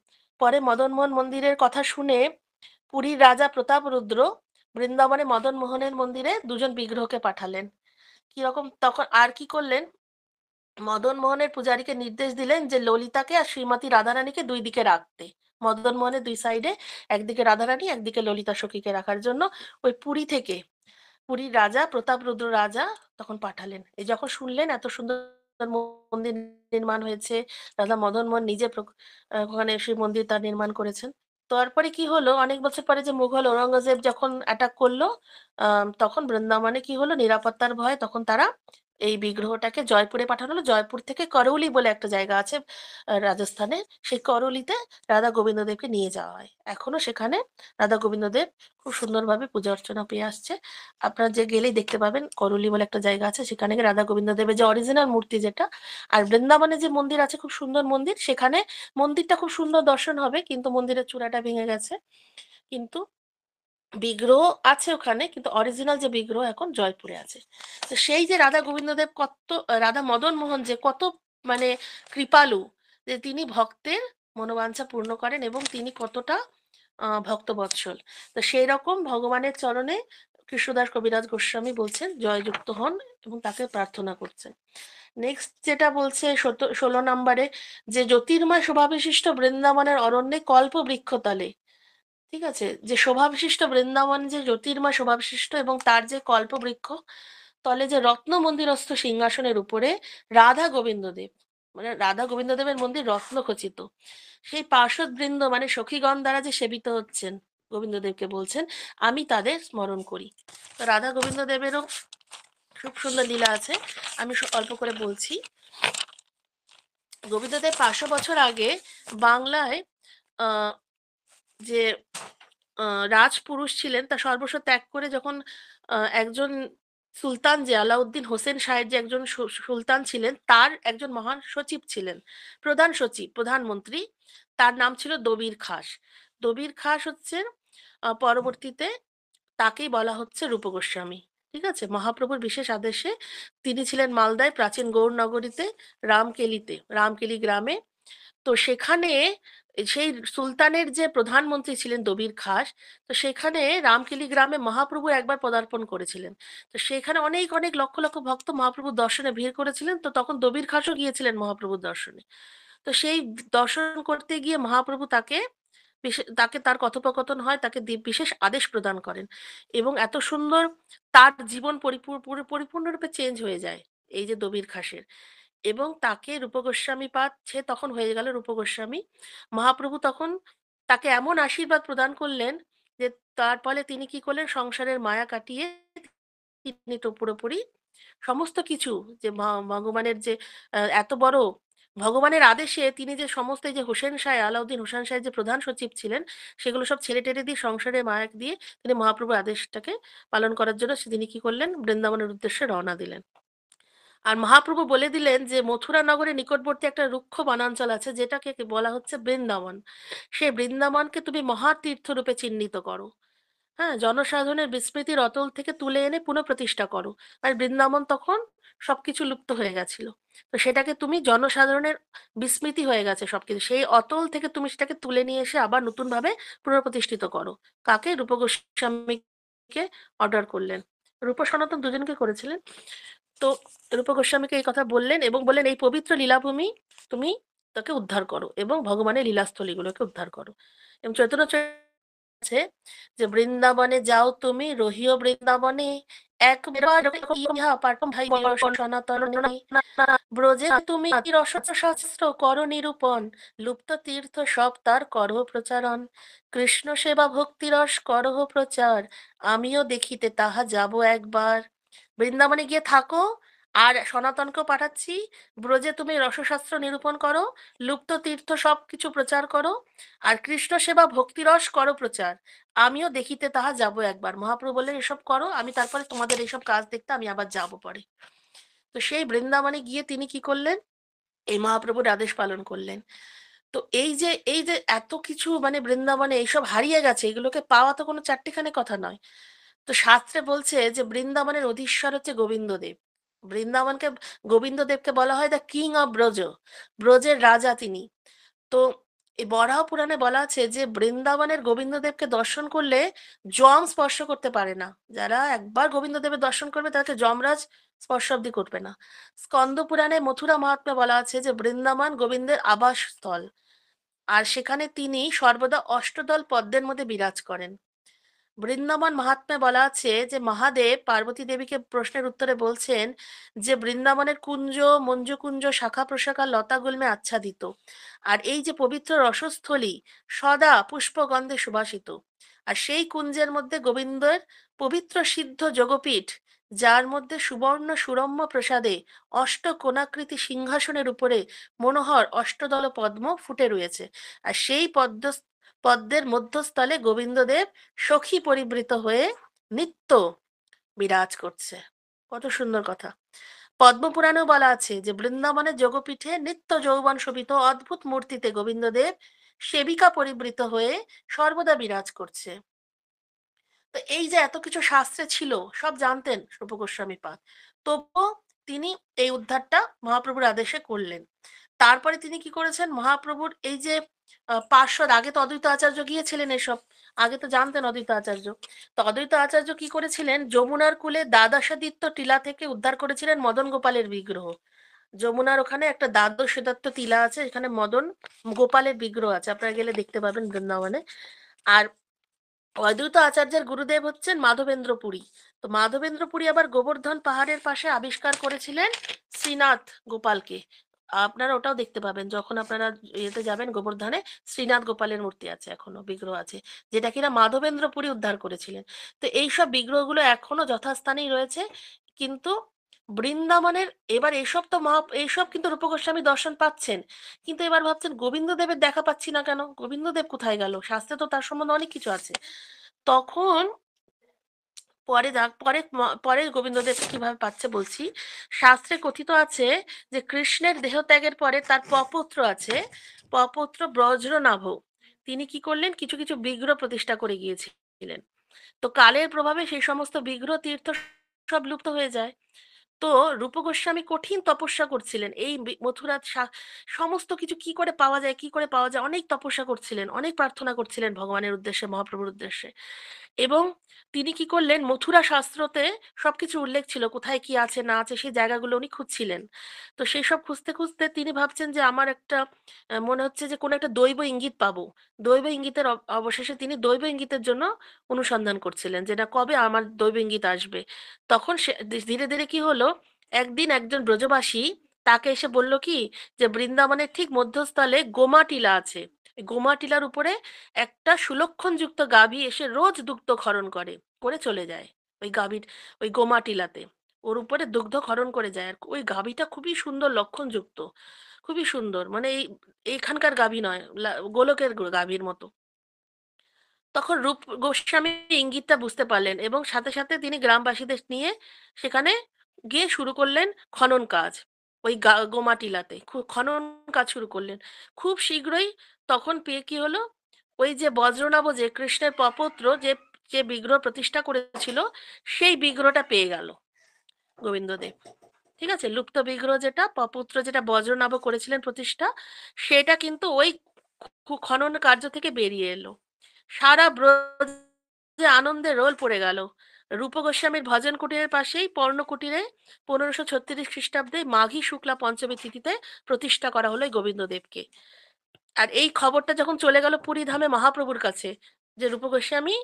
পরে মদনমোহন মন্দিরের কথা শুনে পুরীর রাজা প্রতাপরুদ্র বৃন্দাবনে মদন মোহনের মন্দিরে দুজন বিগ্রহকে পাঠালেন। কিরকম তখন আর কি করলেন, মদন মোহনের পূজারীকে নির্দেশ দিলেন যে ললিতাকে আর শ্রীমতী রাধারানীকে দুই দিকে রাখতে। মদন মোহনের দুই সাইডে, একদিকে রাধারানী একদিকে ললিতা সখীকে রাখার জন্য ওই পুরী থেকে পুরীর রাজা প্রতাপরুদ্র রাজা তখন পাঠালেন। এই যখন শুনলেন এত সুন্দর মন্দির নির্মাণ হয়েছে, রাজা মদন মোহন নিজে ওখানে সেই মন্দির তার নির্মাণ করেছেন। তারপরে কি হলো, অনেক বছর পরে যে মুঘল ঔরঙ্গজেব যখন অ্যাটাক করলো, তখন বৃন্দাবনে কি হলো, নিরাপত্তার ভয়ে তখন তারা এই বিগ্রহটাকে জয়পুরে পাঠানো হলো। জয়পুর থেকে করৌলি বলে একটা জায়গা আছে রাজস্থানে, সেই করৌলিতে রাধা গোবিন্দদেবকে নিয়ে যাওয়া হয়। এখনো সেখানে রাধা গোবিন্দদেব খুব সুন্দরভাবে পূজা অর্চনা পেয়ে আসছে। আপনারা যে গেলেই দেখতে পাবেন, করুলি বলে একটা জায়গা আছে, সেখানে গিয়ে রাধা গোবিন্দ দেবের যে অরিজিনাল মূর্তি যেটা, আর বৃন্দাবনে যে মন্দির আছে খুব সুন্দর মন্দির, সেখানে মন্দিরটা খুব সুন্দর দর্শন হবে, কিন্তু মন্দিরের চূড়াটা ভেঙে গেছে। কিন্তু বিগ্রহ আছে ওখানে, কিন্তু অরিজিনাল যে বিগ্রহ এখন জয়পুরে আছে। তো সেই যে রাধা গোবিন্দদেব কত, রাধা মদন মোহন যে কত মানে কৃপালু, যে তিনি ভক্তের মনোবাঞ্ছা পূর্ণ করেন এবং তিনি কতটা ভক্তবৎসল। তো সেই রকম ভগবানের চরণে কৃষ্ণদাস কবিরাজ গোস্বামী বলছেন জয়যুক্ত হন এবং তাকে প্রার্থনা করছেন। নেক্সট যেটা বলছে 16 নম্বরে, যে জ্যোতির্ময় শোভাবিশিষ্ট বৃন্দাবনের অরণ্যে কল্প বৃক্ষতলে। ঠিক আছে, যে শোভাবিশিষ্ট বৃন্দাবন যে জ্যোতির্ময় শোভাবিশিষ্ট এবং তার যে কল্প বৃক্ষ তলে যে রত্ন মন্দিরস্থ সিংহাসনের উপরে রাধা গোবিন্দ দেব মানে রাধা গোবিন্দদেবের মন্দির রত্নখচিত। সেই পার্শ্বদবৃন্দ মানে সখীগণ দ্বারা যে সেবিত হচ্ছেন, গোবিন্দদেবকে বলছেন আমি তাদের স্মরণ করি। তো রাধা গোবিন্দদেবেরও খুব সুন্দর লীলা আছে, আমি অল্প করে বলছি। গোবিন্দদেব 500 বছর আগে বাংলায় আহ যে রাজপুরুষ ছিলেন তা সর্বস্ব ত্যাগ করে যখন একজন সুলতান, যে আলাউদ্দিন হোসেন শাহের যে একজন সুলতান ছিলেন, তার একজন মহান সচিব ছিলেন, প্রধান সচিব, প্রধানমন্ত্রী, তার নাম ছিল দবির খাস। দবির খাস হচ্ছে পরবর্তীতে তাকেই বলা হচ্ছে রূপ গোস্বামী। ঠিক আছে, মহাপ্রভুর বিশেষ আদেশে তিনি ছিলেন মালদায় প্রাচীন গৌড় নগরীতে রামকেলিতে, রামকেলি গ্রামে। তো সেখানে সেই সুলতানের যে প্রধানমন্ত্রী ছিলেন দবির খাস, তো সেখানে রামকেলি গ্রামে মহাপ্রভু একবার পদার্পণ করেছিলেন। তো সেখানে অনেক অনেক লক্ষ লক্ষ ভক্ত মহাপ্রভুর দর্শনে ভিড় করেছিলেন, তো তখন দবির খাসও গিয়েছিলেন মহাপ্রভুর দর্শনে। তো সেই দর্শন করতে গিয়ে মহাপ্রভু তাকে তাকে তার কথোপকথন হয়, তাকে বিশেষ আদেশ প্রদান করেন, এবং এত সুন্দর তার জীবন পরিপূর্ণরূপে চেঞ্জ হয়ে যায় এই যে দবির খাসের। এবং তাকে রূপ গোস্বামী পাদ, সে তখন হয়ে গেল রূপ গোস্বামী। মহাপ্রভু তখন তাকে এমন আশীর্বাদ প্রদান করলেন যে তার ফলে তিনি কি করলেন, সংসারের মায়া কাটিয়ে তিনি তো পুরোপুরি সমস্ত কিছু, যে ভগবানের যে এত বড় ভগবানের আদেশে তিনি যে সমস্ত এই যে হোসেন শাহ, আলাউদ্দিন হোসেন শাহের যে প্রধান সচিব ছিলেন, সেগুলো সব ছেড়ে টেড়ে দিয়ে সংসারে মায়া দিয়ে তিনি মহাপ্রভুর আদেশটাকে পালন করার জন্য তিনি কি করলেন, বৃন্দাবনের উদ্দেশ্যে রওনা দিলেন। আর মহাপ্রভু বলে দিলেন যে মথুরা নগরের নিকটবর্তী একটা রুক্ষ বনাঞ্চল আছে যেটাকে বলা হচ্ছে বৃন্দাবন, সেই বৃন্দাবনকে তুমি মহাতীর্থ রূপে চিহ্নিত করো। হ্যাঁ, জনসাধারণের বিস্মৃতির অতল থেকে তুলে এনে পুনঃপ্রতিষ্ঠা করো। আর বৃন্দাবন তখন সবকিছু লুপ্ত হয়ে গেছিল, তো সেটাকে তুমি, জনসাধারণের বিস্মৃতি হয়ে গেছে সবকিছু, সেই অতল থেকে তুমি সেটাকে তুলে নিয়ে এসে আবার নতুন ভাবে পুনঃপ্রতিষ্ঠিত করো। কাকে? রূপ গোস্বামীকে অর্ডার করলেন। রূপ সনাতন দুজনকে করেছিলেন। তো রূপ গোস্বামীকে এই কথা বললেন এবং বললেন এই পবিত্র লীলাভূমি তুমি তাকে উদ্ধার করো এবং ভগবানের লীলাস্থলীগুলোকে উদ্ধার করো। এবং চৈতন্য আছে যে বৃন্দাবনে যাও তুমি, রহিও বৃন্দাবনে, একবার ইহা পাঠম ভাই সনাতন ব্রজে তুমি রসশাস্ত্র কর নিরূপণ, লুপ্ত তীর্থ সব তার করহ প্রচারণ, কৃষ্ণ সেবা ভক্তিরস করহ প্রচার, আমিও দেখিতে তাহা যাব একবার। বৃন্দাবনে গিয়ে থাকো, আর সনাতনকেও পাঠাচ্ছি, ব্রজে তুমি রসশাস্ত্র নিরূপণ করো, লুপ্ত তীর্থ সব কিছু প্রচার করো, আর কৃষ্ণ সেবা ভক্তিরস করো প্রচার, আমিও দেখিতে তাহা যাব একবার। মহাপ্রভু বললেন এসব করো, আমি তারপরে তোমাদের এইসব কাজ দেখতে আমি আবার যাব পরে। তো সেই বৃন্দাবনে গিয়ে তিনি কি করলেন, এই মহাপ্রভুর আদেশ পালন করলেন। তো এই যে এত কিছু মানে বৃন্দাবনে এইসব হারিয়ে গেছে, এগুলোকে পাওয়া তো কোনো চারটিখানে কথা নয়। তো শাস্ত্রে বলছে যে বৃন্দাবনের অধীশ্বর হচ্ছে গোবিন্দদেব। বৃন্দাবনকে, গোবিন্দদেবকে বলা হয় দ্য কিং অফ ব্রজ, ব্রজের রাজা তিনি। তো এই বরাহ পুরাণে বলা আছে যে বৃন্দাবনের গোবিন্দদেবকে দর্শন করলে যম স্পর্শ করতে পারে না। যারা একবার গোবিন্দদেবের দর্শন করবে তাদেরকে যমরাজ স্পর্শ অব্দি করবে না। স্কন্দ পুরাণে মথুরা মহাত্মে বলা আছে যে বৃন্দাবন গোবিন্দের আবাসস্থল, আর সেখানে তিনি সর্বদা অষ্টদল পদ্মের মধ্যে বিরাজ করেন। বৃন্দাবন মাহাত্ম্যে বলা আছে যে মহাদেব পার্বতী দেবীকে প্রশ্নের উত্তরে বলছেন যে বৃন্দাবনের কুঞ্জ, মঞ্জুকুঞ্জ, শাখা প্রশাখা, লতা গুল্মে আচ্ছাদিত, আর এই যে পবিত্র রসস্থলী সদা পুষ্পগন্ধে সুবাসিত, আর সেই কুঞ্জের মধ্যে গোবিন্দের পবিত্র সিদ্ধ যোগপীঠ, যার মধ্যে সুবর্ণ সুরম্য প্রসাদে অষ্টকোণাকৃতি সিংহাসনের উপরে মনোহর অষ্টদল পদ্ম ফুটে রয়েছে, আর সেই পদ্মের মধ্যস্থলে গোবিন্দদেব সখী পরিবৃত হয়ে নিত্য বিরাজ করছে। কত সুন্দর কথা! পদ্মপুরাণেও বলা আছে যে বৃন্দাবনের যোগপীঠে নিত্য যৌবন শোভিত অদ্ভুত মূর্তিতে গোবিন্দদেব সেবিকা পরিবৃত হয়ে সর্বদা বিরাজ করছে। তো এই যে এত কিছু শাস্ত্রে ছিল, সব জানতেন রূপ গোস্বামী পাদ, তবুও তিনি এই উদ্ধারটা মহাপ্রভুর আদেশে করলেন। তারপরে তিনি কি করেছেন, মহাপ্রভুর এই যে পার্শ্বদ, আগে তো অদ্বৈত আচার্য গিয়েছিলেন এসব, আগে তো জানতেন অদ্বৈত আচার্য। তো অদ্বৈত আচার্য কি করেছিলেন, যমুনার কূলে দ্বাদশাদিত্য টিলা থেকে উদ্ধার করেছিলেন মদন গোপালের বিগ্রহ। যমুনার ওখানে একটা দ্বাদশাদিত্য টিলা আছে, এখানে মদন গোপালের বিগ্রহ আছে, আপনারা গেলে দেখতে পাবেন বৃন্দাবনে। আর অদ্বৈত আচার্যের গুরুদেব হচ্ছেন মাধবেন্দ্র পুরী। তো মাধবেন্দ্র পুরী আবার গোবর্ধন পাহাড়ের পাশে আবিষ্কার করেছিলেন শ্রীনাথ গোপালকে। আপনারা ওটাও দেখতে পাবেন যখন আপনারা ইয়েতে যাবেন গোবর্ধনে। শ্রীনাথ গোপালের মূর্তি আছে, এখনো বিগ্রহ আছে, যেটা কিনা মাধবেন্দ্র পুরী উদ্ধার করেছিলেন। তো এইসব বিগ্রহগুলো এখনো যথাস্থানেই রয়েছে। কিন্তু বৃন্দাবনের এবার এসব তো এইসব কিন্তু রূপ গোস্বামী দর্শন পাচ্ছেন, কিন্তু এবার ভাবছেন গোবিন্দদেবের দেখা পাচ্ছি না কেন, গোবিন্দদেব কোথায় গেল, শাস্ত্রে তো তার সম্বন্ধে অনেক কিছু আছে। তখন পরে গোবিন্দদেব কিভাবে পাচ্ছে বলছি। শাস্ত্রে কথিত আছে যে কৃষ্ণের দেহত্যাগের পরে তার পপুত্র আছে, পপুত্র ব্রজনাভ, তিনি কি করলেন, কিছু কিছু বিগ্রহ প্রতিষ্ঠা করে গিয়েছিলেন। তো কালের প্রভাবে সেই সমস্ত বিগ্রহ তীর্থ সব লুপ্ত হয়ে যায়। তো রূপ গোস্বামী কঠিন তপস্যা করছিলেন এই মথুরা সমস্ত কিছু কি করে পাওয়া যায়, কি করে পাওয়া যায়, অনেক তপস্যা করছিলেন, অনেক প্রার্থনা করছিলেন ভগবানের উদ্দেশ্যে, মহাপ্রভুর উদ্দেশ্যে। এবং তিনি কি করলেন, মথুরা শাস্ত্রতে সবকিছু উল্লেখ ছিল, কোথায় কি আছে না আছে সেই জায়গাগুলো উনি খুঁজছিলেন। তো সেই সব খুঁজতে খুঁজতে তিনি ভাবছেন যে আমার একটা মনে হচ্ছে যে কোনো একটা দৈব ইঙ্গিত পাবো। দৈব ইঙ্গিতের অবশেষে তিনি দৈব ইঙ্গিতের জন্য অনুসন্ধান করছিলেন, যে না কবে আমার দৈব ইঙ্গিত আসবে। তখন সে ধীরে ধীরে কি হলো, একদিন একজন ব্রজবাসী তাকে এসে বলল কি, যে বৃন্দাবনের ঠিক মধ্যস্থলে গোমাটিলা আছে, এই গোমাটিলার উপরে একটা সুলক্ষণ যুক্ত গাভী এসে রোজ দুগ্ধ ক্ষরণ করে করে চলে যায়। ওই গাভীর, ওই গোমাটিলাতে ওর উপরে দুগ্ধ ক্ষরণ করে যায়, আর ওই গাভীটা খুবই সুন্দর লক্ষণযুক্ত, খুবই সুন্দর, মানে এইখানকার গাভী নয়, গোলকের গাভীর মতো। তখন রূপ গোস্বামী ইঙ্গিতটা বুঝতে পারলেন এবং সাথে সাথে তিনি গ্রামবাসীদের নিয়ে সেখানে গিয়ে শুরু করলেন খনন কাজ। ওই গোমাটিলাতে খনন কাজ শুরু করলেন খুব শীঘ্রই। তখন পেয়ে কি হলো, ওই যে বজ্রনাভ, যে কৃষ্ণের প্রপৌত্র, যে যে বিগ্রহ প্রতিষ্ঠা করেছিল, সেই বিগ্রহটা পেয়ে গেল গোবিন্দদেব। ঠিক আছে, লুপ্ত বিগ্রহ যেটা প্রপৌত্র, যেটা বজ্রনাভ করেছিলেন প্রতিষ্ঠা, সেটা কিন্তু ওই খনন কার্য থেকে বেরিয়ে এলো। সারা ব্রজে আনন্দে রোল পড়ে গেল। রূপ গোস্বামীর ভজন কুটিরের পাশেই পর্ণকুটিরে 1536 খ্রিস্টাব্দে মাঘী শুক্লা পঞ্চমী তিথিতে প্রতিষ্ঠা করা হলো এই গোবিন্দদেবকে। আর এই খবরটা যখন চলে গেল পুরী ধামে মহাপ্রভুর কাছে, যে রূপ গোস্বামী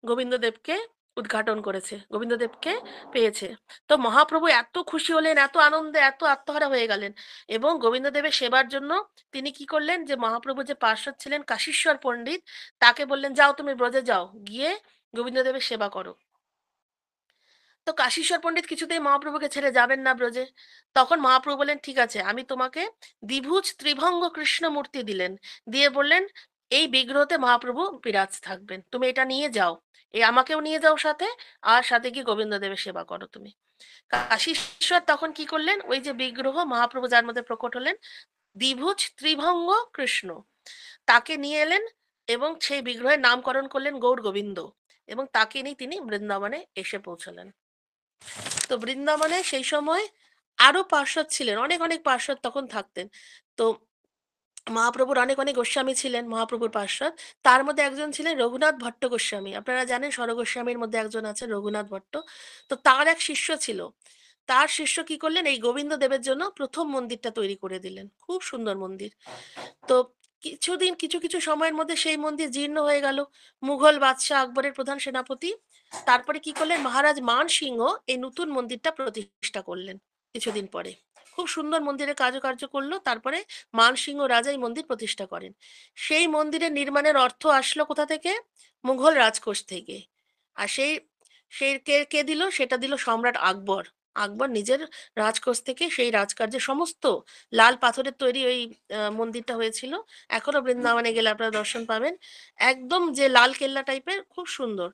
গোবিন্দদেবকে উদ্ঘাটন করেছে, গোবিন্দদেবকে পেয়েছে, তো মহাপ্রভু এত খুশি হলেন, এত আনন্দে, এত আত্মহারা হয়ে গেলেন। এবং গোবিন্দদেবের সেবার জন্য তিনি কি করলেন, যে মহাপ্রভু যে পার্ষদ ছিলেন কাশীশ্বর পণ্ডিত, তাকে বললেন যাও তুমি ব্রজে যাও, গিয়ে গোবিন্দদেবের সেবা করো। তো কাশীশ্বর পণ্ডিত কিছুতেই মহাপ্রভুকে ছেড়ে যাবেন না ব্রজে। তখন মহাপ্রভু বলেন ঠিক আছে, আমি তোমাকে দ্বিভুজ ত্রিভঙ্গ কৃষ্ণ মূর্তি দিলেন, দিয়ে বললেন এই বিগ্রহতে মহাপ্রভু বিরাজ থাকবেন, তুমি এটা নিয়ে যাও, এই আমাকেও নিয়ে যাও সাথে, আর সাথে গিয়ে গোবিন্দদেবের সেবা করো তুমি। কাশীশ্বর তখন কি করলেন, ওই যে বিগ্রহ মহাপ্রভু যার মধ্যে প্রকট হলেন, দ্বিভুজ ত্রিভঙ্গ কৃষ্ণ, তাকে নিয়ে এলেন এবং সেই বিগ্রহের নামকরণ করলেন গৌর গোবিন্দ, এবং তাকে নিয়ে তিনি বৃন্দাবনে এসে পৌঁছলেন। তো বৃন্দাবনে সেই সময় আরো পার্ষদ ছিলেন, অনেক অনেক পার্ষদ তখন থাকতেন। তো মহাপ্রভুর অনেক অনেক গোস্বামী ছিলেন মহাপ্রভুর পার্ষদ। তার মধ্যে একজন ছিলেন রঘুনাথ ভট্ট গোস্বামী, আপনারা জানেন স্বরগোস্বামীর মধ্যে একজন আছেন রঘুনাথ ভট্ট। তো তার এক শিষ্য ছিল, তার শিষ্য কি করলেন, এই গোবিন্দ দেবের জন্য প্রথম মন্দিরটা তৈরি করে দিলেন, খুব সুন্দর মন্দির। তো কিছুদিন, কিছু কিছু সময়ের মধ্যে সেই মন্দির জীর্ণ হয়ে গেল। মুঘল বাদশাহ আকবরের প্রধান সেনাপতি তারপরে কি করলেন, মহারাজ মান সিংহ এই নতুন মন্দিরটা প্রতিষ্ঠা করলেন কিছুদিন পরে। খুব সুন্দর মন্দিরের কার্যকার্য করলো, তারপরে মানসিংহ রাজা এই মন্দির প্রতিষ্ঠা করেন। সেই মন্দিরের নির্মাণের অর্থ আসলো কোথা থেকে, মুঘল রাজকোষ থেকে। আর সেই সেই কে কে দিল, সেটা দিল সম্রাট আকবর। আকবর নিজের রাজকোষ থেকে সেই রাজকার্যের সমস্ত, লাল পাথরের তৈরি ওই মন্দিরটা হয়েছিল। এখনো বৃন্দাবনে গেলে আপনারা দর্শন পাবেন, একদম যে লাল কেল্লা টাইপের, খুব সুন্দর।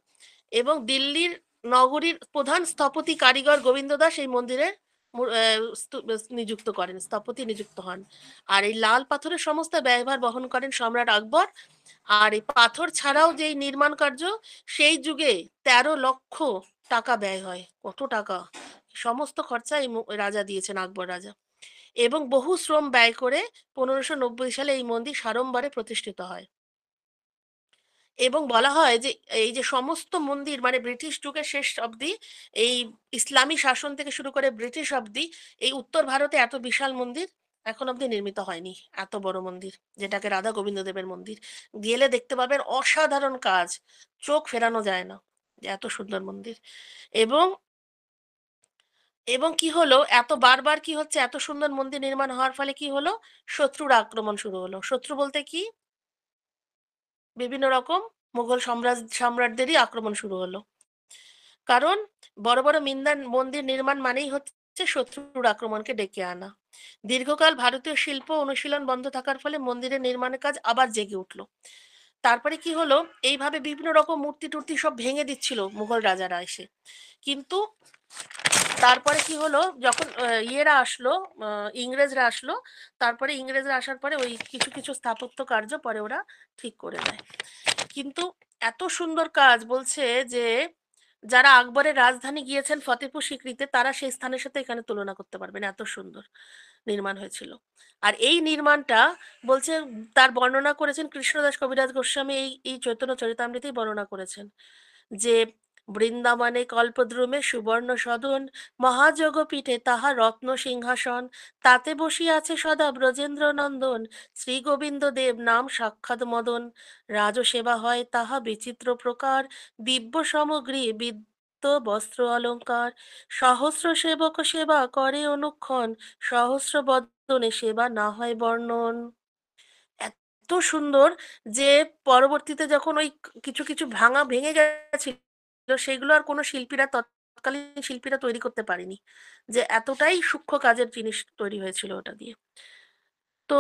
এবং দিল্লির নগরীর প্রধান স্থপতি কারিগর গোবিন্দ দাস এই মন্দিরের নিযুক্ত করেন, স্থপতি নিযুক্ত হন। আর এই লাল পাথরের সমস্ত ব্যয়ভার বহন করেন সম্রাট আকবর। আর এই পাথর ছাড়াও যে নির্মাণ কার্য, সেই যুগে 13 লক্ষ টাকা ব্যয় হয়, কত টাকা, সমস্ত খরচা এই রাজা দিয়েছেন, আকবর রাজা। এবং বহু শ্রম ব্যয় করে 1590 সালে এই মন্দির সাড়ম্বরে প্রতিষ্ঠিত হয়। এবং বলা হয় যে এই যে সমস্ত মন্দির, মানে ব্রিটিশ যুগের শেষ অবধি, এই ইসলামী শাসন থেকে শুরু করে ব্রিটিশ অবধি, এই উত্তর ভারতে এত বিশাল মন্দির এখন অবধি নির্মিত হয়নি, এত বড় মন্দির, যেটাকে রাধা গোবিন্দ দেবের মন্দির। গেলে দেখতে পাবেন অসাধারণ কাজ, চোখ ফেরানো যায় না, যে এত সুন্দর মন্দির। এবং এবং কি হলো, এত বারবার কি হচ্ছে, এত সুন্দর মন্দির নির্মাণ হওয়ার ফলে কি হলো, শত্রুর আক্রমণ শুরু হলো। শত্রু বলতে কি, বিভিন্ন রকম মুঘল সম্রাটদেরই আক্রমণ শুরু হলো। কারণ বড় বড় মন্দির নির্মাণ মানেই হচ্ছে শত্রুর আক্রমণকে ডেকে আনা। দীর্ঘকাল ভারতীয় শিল্প অনুশীলন বন্ধ থাকার ফলে মন্দিরের নির্মাণের কাজ আবার জেগে উঠলো। তারপরে কি হলো, এইভাবে বিভিন্ন রকম মূর্তি টূর্তি সব ভেঙে দিচ্ছিল মুঘল রাজারা এসে। কিন্তু তারপরে কি হলো, যখন ইয়েরা আসলো, ইংরেজরা আসলো, তারপরে ইংরেজরা আসার পরে ওই কিছু কিছু স্থাপত্য কার্য পরে ওরা ঠিক করে দেয়। কিন্তু এত সুন্দর কাজ বলছে যে, যারা আকবরের রাজধানী গিয়েছেন ফতেপুর সিক্রিতে, তারা সেই স্থানের সাথে এখানে তুলনা করতে পারবেন, এত সুন্দর নির্মাণ হয়েছিল। আর এই নির্মাণটা বলছে, তার বর্ণনা করেছেন কৃষ্ণদাস কবিরাজ গোস্বামী, এই এই চৈতন্য চরিতামৃতেই বর্ণনা করেছেন যে, বৃন্দাবনে কল্পদ্রুমে সুবর্ণ সদন, মহাযোগপীঠে তাহা রত্ন সিংহাসন, তাতে বসিয়া আছে সদা ব্রজেন্দ্র নন্দন, শ্রী গোবিন্দ দেব নাম সাক্ষাৎ মদন, রাজসেবা হয় তাহা বিচিত্র প্রকার, দিব্য সামগ্রী বিদ্য বস্ত্র অলঙ্কার, সহস্র সেবক সেবা করে অনুক্ষণ, সহস্র বদনে সেবা না হয় বর্ণন। এত সুন্দর যে, পরবর্তীতে যখন ওই কিছু কিছু ভেঙে গেছিল, সেগুলো আর কোনো শিল্পীরা, তৎকালীন শিল্পীরা তৈরি করতে পারেনি। যে এতটাই সূক্ষ্ম কাজের জিনিস তৈরি হয়েছিল ওটা দিয়ে। তো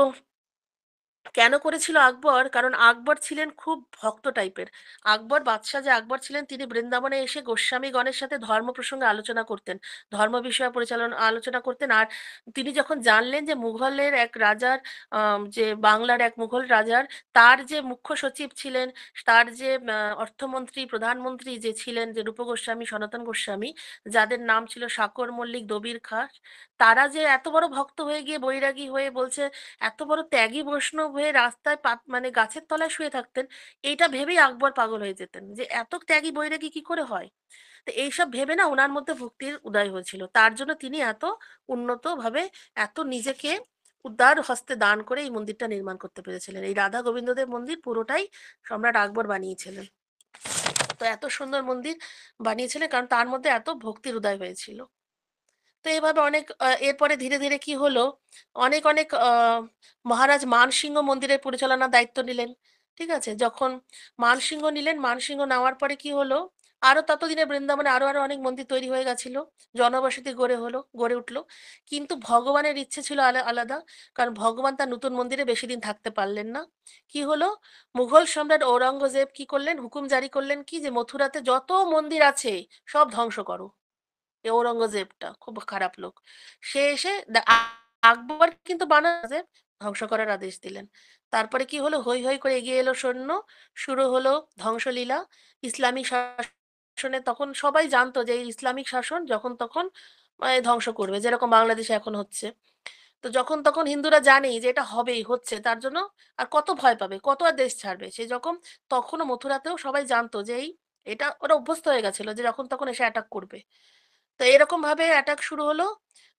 কেন করেছিল আকবর? কারণ আকবর ছিলেন খুব ভক্ত টাইপের। আকবর বাদশাহ যে আকবর ছিলেন, তিনি বৃন্দাবনে এসে গোস্বামীগণের সাথে ধর্ম প্রসঙ্গে আলোচনা করতেন, ধর্ম বিষয়ে পরিচালনা আলোচনা করতেন। আর তিনি যখন জানলেন যে মুঘলের এক রাজার, যে বাংলার এক মুঘল রাজার, তার যে মুখ্য সচিব ছিলেন, তার যে অর্থমন্ত্রী প্রধানমন্ত্রী যে ছিলেন, যে রূপ গোস্বামী সনাতন গোস্বামী, যাদের নাম ছিল সাকর মল্লিক দবির খাঁ, তারা যে এত বড় ভক্ত হয়ে গিয়ে বৈরাগী হয়ে বলছে, এত বড় ত্যাগী বৈষ্ণব হয়ে রাস্তায় মানে গাছের তলায় শুয়ে থাকতেন, এইটা ভেবেই আকবর পাগল হয়ে যেতেন যে এত ত্যাগী বৈরাগী কি করে হয়। তো এইসব ভেবে না ওনার মধ্যে ভক্তির উদয় হয়েছিল, তার জন্য তিনি এত উন্নত ভাবে, এত নিজেকে উদার হস্তে দান করে এই মন্দিরটা নির্মাণ করতে পেরেছিলেন। এই রাধা গোবিন্দদেব মন্দির পুরোটাই সম্রাট আকবর বানিয়েছিলেন। তো এত সুন্দর মন্দির বানিয়েছিলেন কারণ তার মধ্যে এত ভক্তির উদয় হয়েছিল। তো এভাবে অনেক এরপরে ধীরে ধীরে কি হলো, অনেক অনেক মহারাজ মানসিংহ মন্দিরের পরিচালনার দায়িত্ব নিলেন। ঠিক আছে, যখন মানসিংহ নিলেন, মানসিংহ নেওয়ার পরে কি হলো, আরো ততদিনে বৃন্দাবনে আরো আরো অনেক মন্দির তৈরি হয়ে গেছিল, জনবসতি গড়ে উঠলো। কিন্তু ভগবানের ইচ্ছে ছিল আলাদা। কারণ ভগবান তার নতুন মন্দিরে বেশি দিন থাকতে পারলেন না। কি হলো, মুঘল সম্রাট ঔরঙ্গজেব কি করলেন, হুকুম জারি করলেন কি, যে মথুরাতে যত মন্দির আছে সব ধ্বংস করো। এ ঔরঙ্গজেবটা খুব খারাপ লোক। সে এসে আকবর কিন্তু বানারসে ধ্বংস করার আদেশ দিলেন। তারপরে কি হলো, হই হই করে এগিয়ে এলো সৈন্য, শুরু হলো ধ্বংসলীলা। ইসলামিক শাসনে তখন সবাই জানতো যে এই ইসলামিক শাসন যখন তখন ধ্বংস করবে, যেরকম বাংলাদেশে এখন হচ্ছে। তো যখন তখন হিন্দুরা জানেই যে এটা হবেই, হচ্ছে, তার জন্য আর কত ভয় পাবে, কত আর দেশ ছাড়বে সে যখন। তখনও মথুরাতেও সবাই জানতো যে এটা ওরা অভ্যস্ত হয়ে গেছিল যে যখন তখন এসে অ্যাটাক করবে। তো এরকম ভাবে অ্যাটাক শুরু হলো।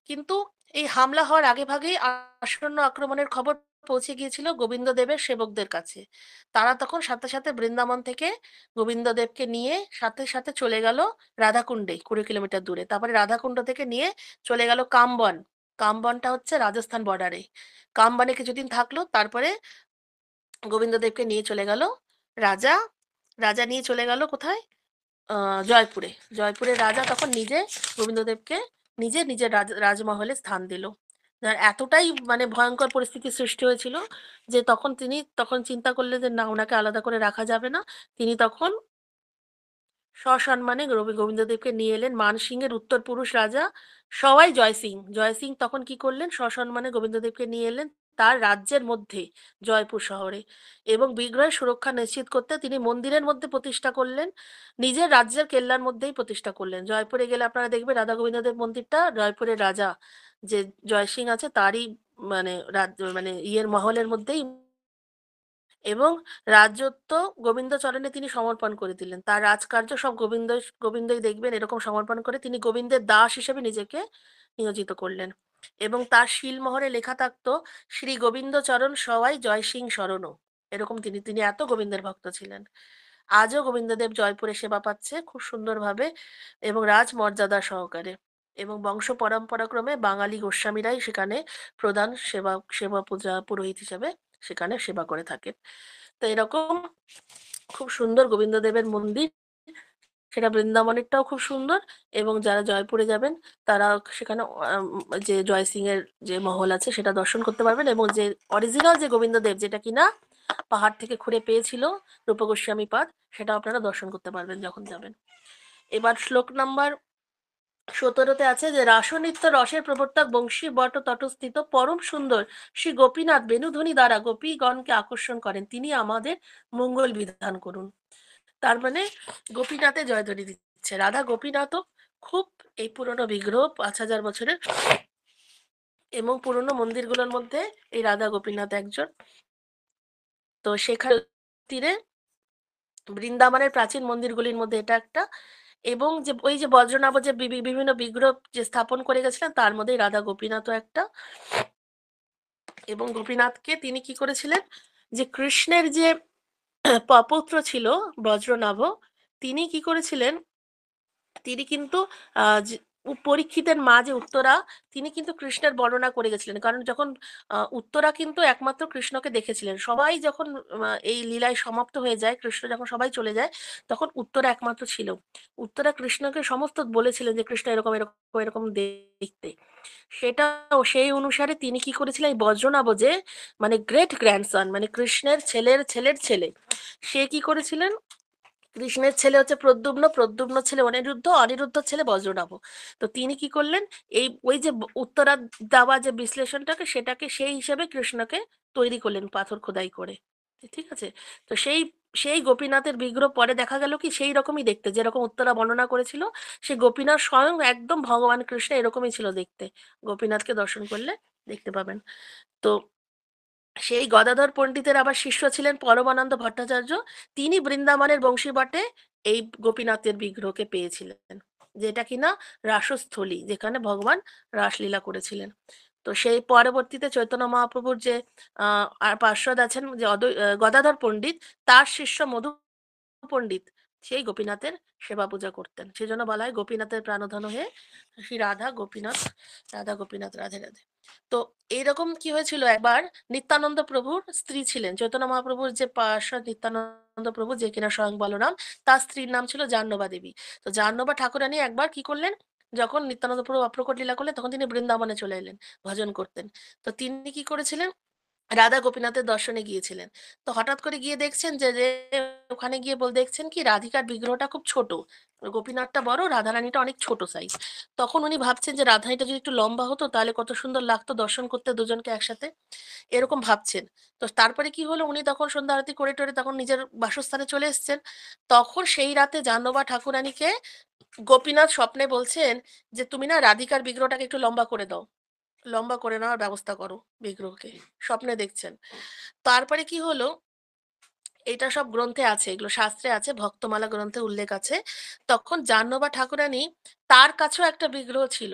কিন্তু এই হামলা হওয়ার আগে ভাগেই আসন্ন আক্রমণের খবর পৌঁছে গিয়েছিল গোবিন্দদেবের সেবকদের কাছে। তারা তখন সাথে সাথে বৃন্দাবন থেকে গোবিন্দদেবকে নিয়ে সাথে সাথে চলে গেল রাধাকুণ্ডে, 20 কিলোমিটার দূরে। তারপরে রাধাকুণ্ড থেকে নিয়ে চলে গেল কামবন। কামবনটা হচ্ছে রাজস্থান বর্ডারে। কামবনে কিছুদিন থাকলো, তারপরে গোবিন্দদেবকে নিয়ে চলে গেল রাজা। রাজা নিয়ে চলে গেল কোথায়, জয়পুরে। জয়পুরের রাজা তখন নিজে গোবিন্দদেবকে নিজের রাজমহলে স্থান দিল। আর এতটাই মানে ভয়ঙ্কর পরিস্থিতি সৃষ্টি হয়েছিল যে তখন চিন্তা করলেন যে না, ওনাকে আলাদা করে রাখা যাবে না। তিনি তখন সসম্মানে রবি গোবিন্দদেবকে নিয়ে এলেন। মানসিংহের উত্তর পুরুষ রাজা সবাই জয় সিং তখন কি করলেন, সসম্মানে গোবিন্দদেবকে নিয়ে এলেন তার রাজ্যের মধ্যে, জয়পুর শহরে। এবং বিগ্রহের সুরক্ষা নিশ্চিত করতে তিনি মন্দিরের মধ্যে প্রতিষ্ঠা করলেন, নিজের রাজ্যের কেল্লার মধ্যেই প্রতিষ্ঠা করলেন। জয়পুরে গেলে আপনারা দেখবেন রাধা গোবিন্দদেব মন্দিরটা জয়পুরের রাজা যে জয় সিং আছে তারই মানে রাজ্য, মানে ইয়ের মহলের মধ্যেই। এবং রাজত্ব গোবিন্দচরণে তিনি সমর্পণ করে দিলেন, তার রাজকার্য সব গোবিন্দই দেখবেন, এরকম সমর্পণ করে তিনি গোবিন্দের দাস হিসেবে নিজেকে নিয়োজিত করলেন। এবং তার শিলমোহরে লেখা থাকতো, শ্রী গোবিন্দচরণ সবাই জয় সিং শরণ। এরকম তিনি তিনি এত গোবিন্দের ভক্ত ছিলেন। আজও গোবিন্দদেব জয়পুরে সেবা পাচ্ছে খুব সুন্দরভাবে এবং রাজমর্যাদা সহকারে। এবং বংশ পরম্পরাক্রমে বাঙালি গোস্বামীরাই সেখানে প্রধান সেবা সেবা পূজা পুরোহিত হিসেবে সেখানে সেবা করে থাকেন। তো এরকম খুব সুন্দর গোবিন্দদেবের মন্দির, সেটা বৃন্দাবনেরটাও খুব সুন্দর। এবং যারা জয়পুরে যাবেন তারা সেখানে যে জয় সিং এর যে মহল আছে সেটা দর্শন করতে পারবেন, এবং যে অরিজিনাল যে গোবিন্দদেব যেটা কিনা পাহাড় থেকে খুঁড়ে পেয়েছিল রূপ গোস্বামী পাদ, সেটা আপনারা দর্শন করতে পারবেন যখন যাবেন। এবার শ্লোক নাম্বার 17-তে আছে যে রাসনৃত্য রসের প্রবর্তক বংশী বট তটস্থিত পরম সুন্দর শ্রী গোপীনাথ বেণুধ্বনি দ্বারা গোপীগণকে আকর্ষণ করেন, তিনি আমাদের মঙ্গল বিধান করুন। তার মানে গোপীনাথে জয়ধ্বনি দিচ্ছে। রাধা গোপীনাথও খুব এই পুরনো বিগ্রহ 5,000 বছরের, এবং পুরনো মন্দিরগুলোর মধ্যে এই রাধা গোপীনাথ একজন। তো সেখানে তীরে বৃন্দাবনের প্রাচীন মন্দিরগুলির মধ্যে এটা একটা। এবং যে ওই যে বজ্রনাভ যে বিভিন্ন বিগ্রহ যে স্থাপন করে গেছিলেন তার মধ্যে রাধা গোপীনাথও একটা। এবং গোপীনাথকে তিনি কি করেছিলেন, যে কৃষ্ণের যে পুত্র ছিল বজ্রনাভ, তিনি কি করেছিলেন, তিনি কিন্তু পরীক্ষিতের মা যে উত্তরা, তিনি কিন্তু কৃষ্ণের বর্ণনা করে গেছিলেন। কারণ যখন উত্তরা কিন্তু একমাত্র কৃষ্ণকে দেখেছিলেন, সবাই যখন এই লীলায় সমাপ্ত হয়ে যায়, কৃষ্ণ যখন সবাই চলে যায়, তখন উত্তরা একমাত্র ছিল। উত্তরা কৃষ্ণকে সমস্ত বলেছিলেন যে কৃষ্ণ এরকম এরকম এরকম দেখতে। সেটা সেই অনুসারে তিনি কি করেছিলেন, এই বজ্রনাভ যে মানে গ্রেট গ্র্যান্ডসন, মানে কৃষ্ণের ছেলের ছেলের ছেলে, সে কি করেছিলেন, কৃষ্ণের ছেলে হচ্ছে প্রদ্যুম্ন, প্রদ্যুম্ন ছেলে অনিরুদ্ধ, অনিরুদ্ধ ছেলে বজ্রনাভ। তো তিনি কি করলেন, এই ওই যে উত্তরা দেওয়া যে বিশ্লেষণটাকে সেটাকে সেই হিসেবে কৃষ্ণকে তৈরি করলেন পাথর খোদাই করে। ঠিক আছে। তো সেই সেই গোপীনাথের বিগ্রহ পরে দেখা গেল কি সেই রকমই দেখতে, যেরকম উত্তরা বর্ণনা করেছিল, সেই গোপীনাথ স্বয়ং একদম ভগবান কৃষ্ণ এরকমই ছিল দেখতে। গোপীনাথকে দর্শন করলে দেখতে পাবেন। তো সেই গদাধর পণ্ডিতের আবার শিষ্য ছিলেন পরমানন্দ ভট্টাচার্য, তিনি বৃন্দাবনের বংশীবটে এই গোপীনাথের বিগ্রহকে পেয়েছিলেন, যেটা কিনা রাসস্থলী, যেখানে ভগবান রাসলীলা করেছিলেন। তো সেই পরবর্তীতে চৈতন্য মহাপ্রভুর যে আর পার্ষদ আছেন যে গদাধর পণ্ডিত, তার শিষ্য মধু পণ্ডিত সেই গোপীনাথের সেবা পূজা করতেন। সেজন্য বলা হয় গোপীনাথের প্রাণধন হয়ে শ্রী রাধা গোপীনাথ, রাধা গোপীনাথ রাধে রাধে। তো এইরকম কি হয়েছিল, একবার নিত্যানন্দ প্রভুর স্ত্রী ছিলেন, চৈতন্য মহাপ্রভুর যে পার্ষদ নিত্যানন্দ প্রভু যে কিনা স্বয়ং বলরাম, তার স্ত্রীর নাম ছিল জাহ্নবা দেবী। তো জাহ্নবা ঠাকুরানী একবার কি করলেন, যখন নিত্যানন্দ প্রভু অপ্রকট লীলা করলেন তখন তিনি বৃন্দাবনে চলে এলেন ভজন করতেন। তো তিনি কি করেছিলেন, রাধা গোপীনাথের দর্শনে গিয়েছিলেন। তো হঠাৎ করে গিয়ে দেখছেন যে যে ওখানে গিয়ে দেখছেন কি রাধিকার বিগ্রহটা খুব ছোট, গোপীনাথটা বড়, রাধারানীটা অনেক ছোট সাইজ। তখন উনি ভাবছেন যে রাধারানীটা যদি একটু লম্বা হতো তাহলে কত সুন্দর লাগতো দর্শন করতে দুজনকে একসাথে, এরকম ভাবছেন। তো তারপরে কি হলো, উনি তখন সন্ধ্যা আরতি করে টরে তখন নিজের বাসস্থানে চলে এসেছেন। তখন সেই রাতে জাহ্নবা ঠাকুরানীকে গোপীনাথ স্বপ্নে বলছেন যে তুমি না রাধিকার বিগ্রহটাকে একটু লম্বা করে দাও, লম্বা করে নেওয়ার ব্যবস্থা করো বিগ্রহকে, স্বপ্নে দেখছেন। তারপরে কি হলো, এটা সব গ্রন্থে আছে, এগুলো শাস্ত্রে আছে, ভক্তমালা গ্রন্থে উল্লেখ আছে। তখন জাহ্নবা ঠাকুরানী, তার কাছেও একটা বিগ্রহ ছিল,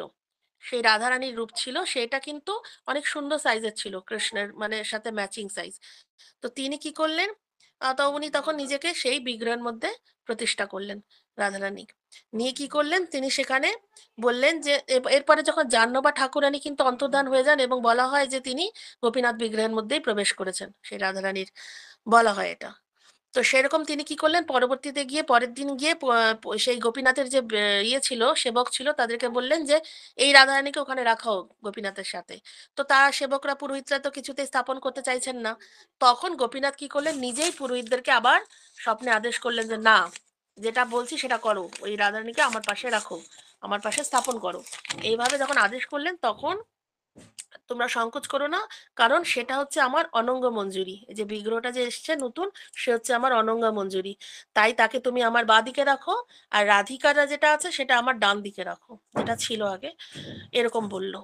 সেই রাধারানীর রূপ ছিল, সেটা কিন্তু অনেক সুন্দর সাইজের ছিল, কৃষ্ণের মানে সাথে ম্যাচিং সাইজ। তো তিনি কি করলেন, তো উনি তখন নিজেকে সেই বিগ্রহের মধ্যে প্রতিষ্ঠা করলেন, রাধারানী নিয়ে কি করলেন, তিনি সেখানে বললেন যে এরপরে যখন জাহ্নবা ঠাকুরানী কিন্তু অন্তর্ধান হয়ে যান, এবং বলা হয় যে তিনি গোপীনাথ বিগ্রহের মধ্যেই প্রবেশ করেছেন, সেই রাধারানীর বলা হয় এটা। তো সেরকম তিনি কি করলেন, পরবর্তীতে গিয়ে পরের দিন গিয়ে সেই গোপীনাথের যে ইয়ে ছিল, সেবক ছিল, তাদেরকে বললেন যে এই রাধারানীকে ওখানে রাখাও গোপীনাথের সাথে। তো তার সেবকরা পুরোহিতরা তো কিছুতেই স্থাপন করতে চাইছেন না। তখন গোপীনাথ কি করলেন, নিজেই পুরোহিতদেরকে আবার স্বপ্নে আদেশ করলেন যে না, যেটা বলছি সেটা করো, ওই রাধারানীকে আমার পাশে রাখো, আমার পাশে স্থাপন করো। এইভাবে যখন আদেশ করলেন তখন তোমরা সংকোচ করো না, কারণ সেটা হচ্ছে আমার অনঙ্গ মঞ্জুরি, এই যে বিগ্রহটা যে এসছে নতুন, সে হচ্ছে আমার অনঙ্গা মঞ্জুরি, তাই তাকে তুমি আমার বাঁ দিকে রাখো, আর রাধিকারা যেটা আছে সেটা আমার ডান দিকে রাখো, যেটা ছিল আগে, এরকম বললো।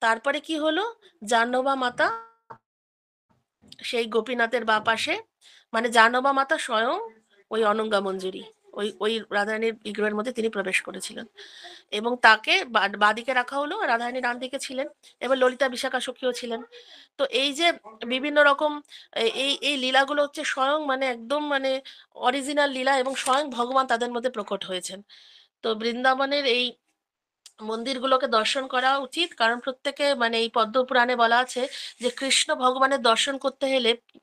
তারপরে কি হলো, জাহ্নবা মাতা সেই গোপীনাথের বা পাশে, মানে জাহ্নবা মাতা স্বয়ং ওই অনঙ্গা মঞ্জুরি, ওই ওই রাধারানীর বিগ্রহের মধ্যে তিনি প্রবেশ করেছিলেন, এবং তাকে বাদিকে রাখা হলো, রাধারানী ডান দিকে ছিলেন, এবার ললিতা বিশাখা সখীও ছিলেন। তো এই যে বিভিন্ন রকম এই এই লীলাগুলো হচ্ছে স্বয়ং মানে একদম মানে অরিজিনাল লীলা, এবং স্বয়ং ভগবান তাদের মধ্যে প্রকট হয়েছেন। তো বৃন্দাবনের এই মন্দিরগুলোকে দর্শন করা উচিত, কারণ প্রত্যেকে মানে এই পদ্মপুরাণে বলা আছে যে কৃষ্ণ ভগবানের দর্শন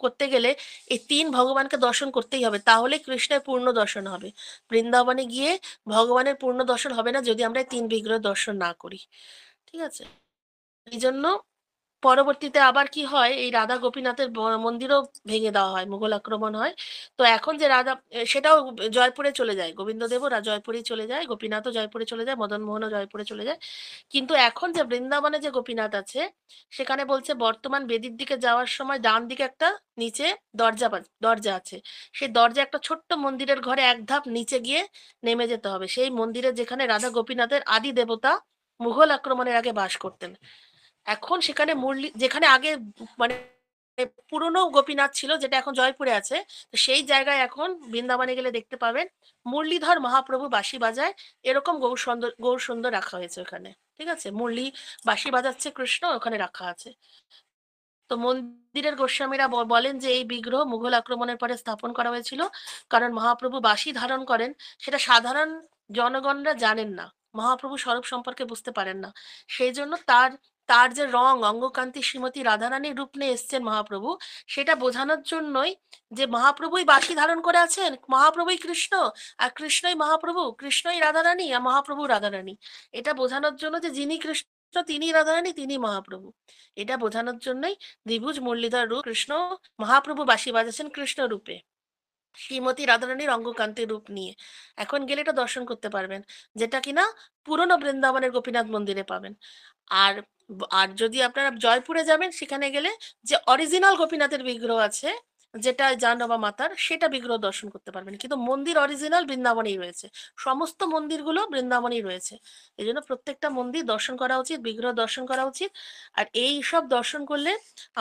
করতে গেলে এই তিন ভগবানকে দর্শন করতেই হবে, তাহলে কৃষ্ণের পূর্ণ দর্শন হবে। বৃন্দাবনে গিয়ে ভগবানের পূর্ণ দর্শন হবে না যদি আমরা এই তিন বিগ্রহ দর্শন না করি। ঠিক আছে? এই জন্য পরবর্তীতে আবার কি হয়, এই রাধা গোপীনাথের মন্দিরও ভেঙে দেওয়া হয়, মুঘল আক্রমণ হয়। তো এখন যে রাধা সেটাও জয়পুরে চলে যায়, গোবিন্দদেবও জয়পুরেই চলে যায়, গোপীনাথও জয়পুরে চলে যায়, মদন মোহনও জয়পুরে চলে যায়। কিন্তু এখন যে বৃন্দাবনে যে গোপীনাথ আছে, সেখানে বলছে বর্তমান বেদির দিকে যাওয়ার সময় ডান দিকে একটা নিচে দরজা আছে। সেই দরজা একটা ছোট্ট মন্দিরের ঘরে এক ধাপ নিচে গিয়ে নেমে যেতে হবে, সেই মন্দিরে যেখানে রাধা গোপীনাথের আদি দেবতা মুঘল আক্রমণের আগে বাস করতেন। এখন সেখানে মুরলি যেখানে আগে মানে পুরনো গোপীনাথ ছিল, যেটা এখন জয়পুরে আছে, তো সেই জায়গায় এখন বৃন্দাবনে গেলে দেখতে পাবেন মুরলীধর মহাপ্রভু বাঁশি বাজায়, এরকম গৌর সুন্দর রাখা হয়েছে ওখানে। ঠিক আছে? মুরলি বাঁশি বাজাচ্ছে কৃষ্ণ, ওখানে রাখা আছে। তো মন্দিরের গোস্বামীরা বলেন যে এই বিগ্রহ মুঘল আক্রমণের পরে স্থাপন করা হয়েছিল, কারণ মহাপ্রভু বাঁশি ধারণ করেন, সেটা সাধারণ জনগণরা জানেন না, মহাপ্রভু স্বরূপ সম্পর্কে বুঝতে পারেন না। সেই জন্য তার তার যে রং অঙ্গকান্তি শ্রীমতী রাধারানীর রূপ নিয়ে এসছেন মহাপ্রভু, সেটা বোঝানোর জন্যই যে মহাপ্রভুই বাঁশি ধারণ করে আছেন, মহাপ্রভুই কৃষ্ণ, আর কৃষ্ণই মহাপ্রভু, কৃষ্ণই রাধারানী, আর মহাপ্রভু রাধারানী। এটা বোঝানোর জন্য যে যিনি কৃষ্ণ তিনি রাধারানী, তিনি মহাপ্রভু, এটা বোঝানোর জন্যই দ্বিভুজ মুরলীধর রূপ কৃষ্ণ, মহাপ্রভু বাঁশি বাজাচ্ছেন কৃষ্ণ রূপে, শ্রীমতী রাধারানীর অঙ্গকান্তি রূপ নিয়ে। এখন গেলে এটা দর্শন করতে পারবেন, যেটা কিনা পুরনো বৃন্দাবনের গোপীনাথ মন্দিরে পাবেন। আর আর যদি আপনারা জয়পুরে যাবেন, সেখানে গেলে যে অরিজিনাল গোপীনাথের বিগ্রহ আছে, যেটা জানবা মাতার, সেটা বিগ্রহ দর্শন করতে পারবেন, কিন্তু মন্দির অরিজিনাল বৃন্দাবনেই রয়েছে, সমস্ত মন্দিরগুলো বৃন্দাবনেই রয়েছে। এই জন্য প্রত্যেকটা মন্দির দর্শন করা উচিত, বিগ্রহ দর্শন করা উচিত। আর এই সব দর্শন করলে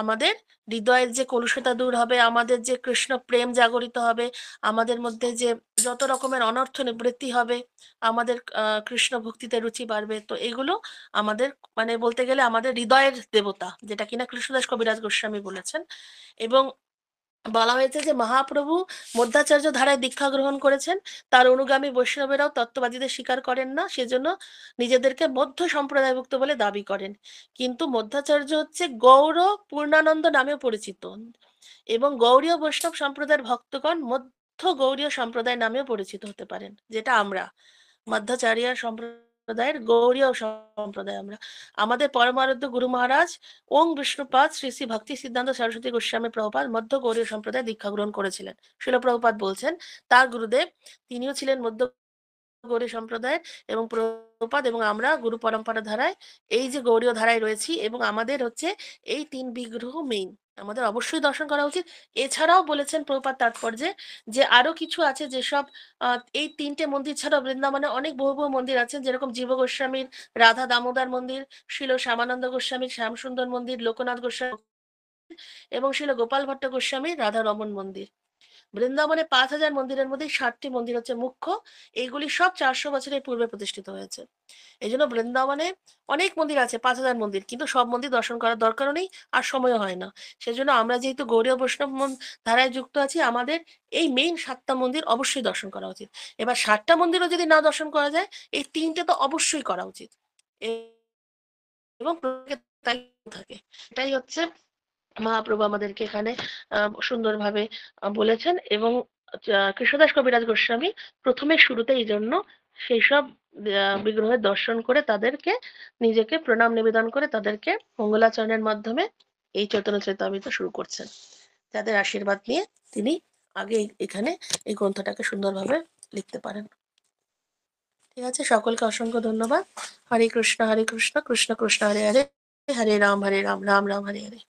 আমাদের হৃদয়ের যে কলুষতা দূর হবে, আমাদের যে কৃষ্ণ প্রেম জাগরিত হবে, আমাদের মধ্যে যে যত রকমের অনর্থ নিবৃত্তি হবে, আমাদের কৃষ্ণ ভক্তিতে রুচি বাড়বে। তো এগুলো আমাদের মানে বলতে গেলে আমাদের হৃদয়ের দেবতা, যেটা কিনা কৃষ্ণদাস কবিরাজ গোস্বামী বলেছেন। এবং বলা হয়েছে যে মহাপ্রভু মধ্যাচার্য ধারায় দীক্ষা গ্রহণ করেছেন, তার অনুগামী বৈষ্ণবেরাও তত্ত্ববাদীদের স্বীকার করেন না, সেজন্য নিজেদেরকে মধ্য সম্প্রদায়ভুক্ত বলে দাবি করেন। কিন্তু মধ্যাচার্য হচ্ছে গৌর পূর্ণানন্দ নামেও পরিচিত, এবং গৌড়ীয় বৈষ্ণব সম্প্রদায়ের ভক্তগণ মধ্য গৌড়ীয় সম্প্রদায় নামেও পরিচিত হতে পারেন, যেটা আমরা মধ্যাচার্য সম্প্রদায়ের গৌড়ীয় সম্প্রদায়। আমরা আমাদের পরমারাধ্য গুরু মহারাজ ওং বিষ্ণুপাদ শ্রী শ্রী ভক্তি সিদ্ধান্ত সরস্বতী গোস্বামী প্রভুপাদ মধ্য গৌড়ীয় সম্প্রদায় দীক্ষা গ্রহণ করেছিলেন। শিল প্রভুপাদ বলছেন তার গুরুদেব তিনিও ছিলেন মধ্য গৌড়ীয় সম্প্রদায়ের, এবং প্রভুপাদ এবং আমরা গুরু পরম্পরা ধারায় এই যে গৌড়ীয় ধারায় রয়েছি, এবং আমাদের হচ্ছে এই তিন বিগ্রহ মেইন, আমাদের অবশ্যই দর্শন করা উচিত। এছাড়াও বলেছেন প্রভুপাদ তাৎপর্যে যে আরো কিছু আছে যেসব এই তিনটে মন্দির ছাড়াও বৃন্দাবনে অনেক বহু বহু মন্দির আছে, যেরকম জীব গোস্বামীর রাধা দামোদর মন্দির, শিল শ্যামানন্দ গোস্বামীর শ্যামসুন্দর মন্দির, লোকনাথ গোস্বামী এবং শিল গোপাল ভট্ট গোস্বামীর রাধা রমন মন্দির। বৃন্দাবনে 5,000 মন্দিরের মধ্যে 60টি মন্দির হচ্ছে মুখ্য, এইগুলি সব 400 বছরের পূর্বে প্রতিষ্ঠিত হয়েছে। এই জন্য বৃন্দাবনে অনেক মন্দির আছে, 5,000 মন্দির, কিন্তু সব মন্দির দর্শন করার দরকারও নেই, আর সময়ও হয় না। সেজন্য আমরা যেহেতু গৌড়ীয় বৈষ্ণব ধারায় যুক্ত আছি, আমাদের এই মেইন 7টা মন্দির অবশ্যই দর্শন করা উচিত। এবার 7টা মন্দিরও যদি না দর্শন করা যায়, এই 3টে তো অবশ্যই করা উচিত, এবং প্রত্যেকে তাই থাকে। এটাই হচ্ছে মহাপ্রভু আমাদেরকে এখানে সুন্দরভাবে বলেছেন। এবং কৃষ্ণদাস কবিরাজ গোস্বামী প্রথমে শুরুতে এই জন্য সেই সব বিগ্রহের দর্শন করে তাদেরকে নিজেকে প্রণাম নিবেদন করে তাদেরকে মঙ্গলাচরণের মাধ্যমে এই চৈতন্য চরিতামৃত শুরু করছেন, যাদের আশীর্বাদ নিয়ে তিনি আগে এখানে এই গ্রন্থটাকে সুন্দরভাবে লিখতে পারেন। ঠিক আছে, সকলকে অসংখ্য ধন্যবাদ। হরে কৃষ্ণ কৃষ্ণ কৃষ্ণ হরে হরে, হরে রাম রাম হরে হরে।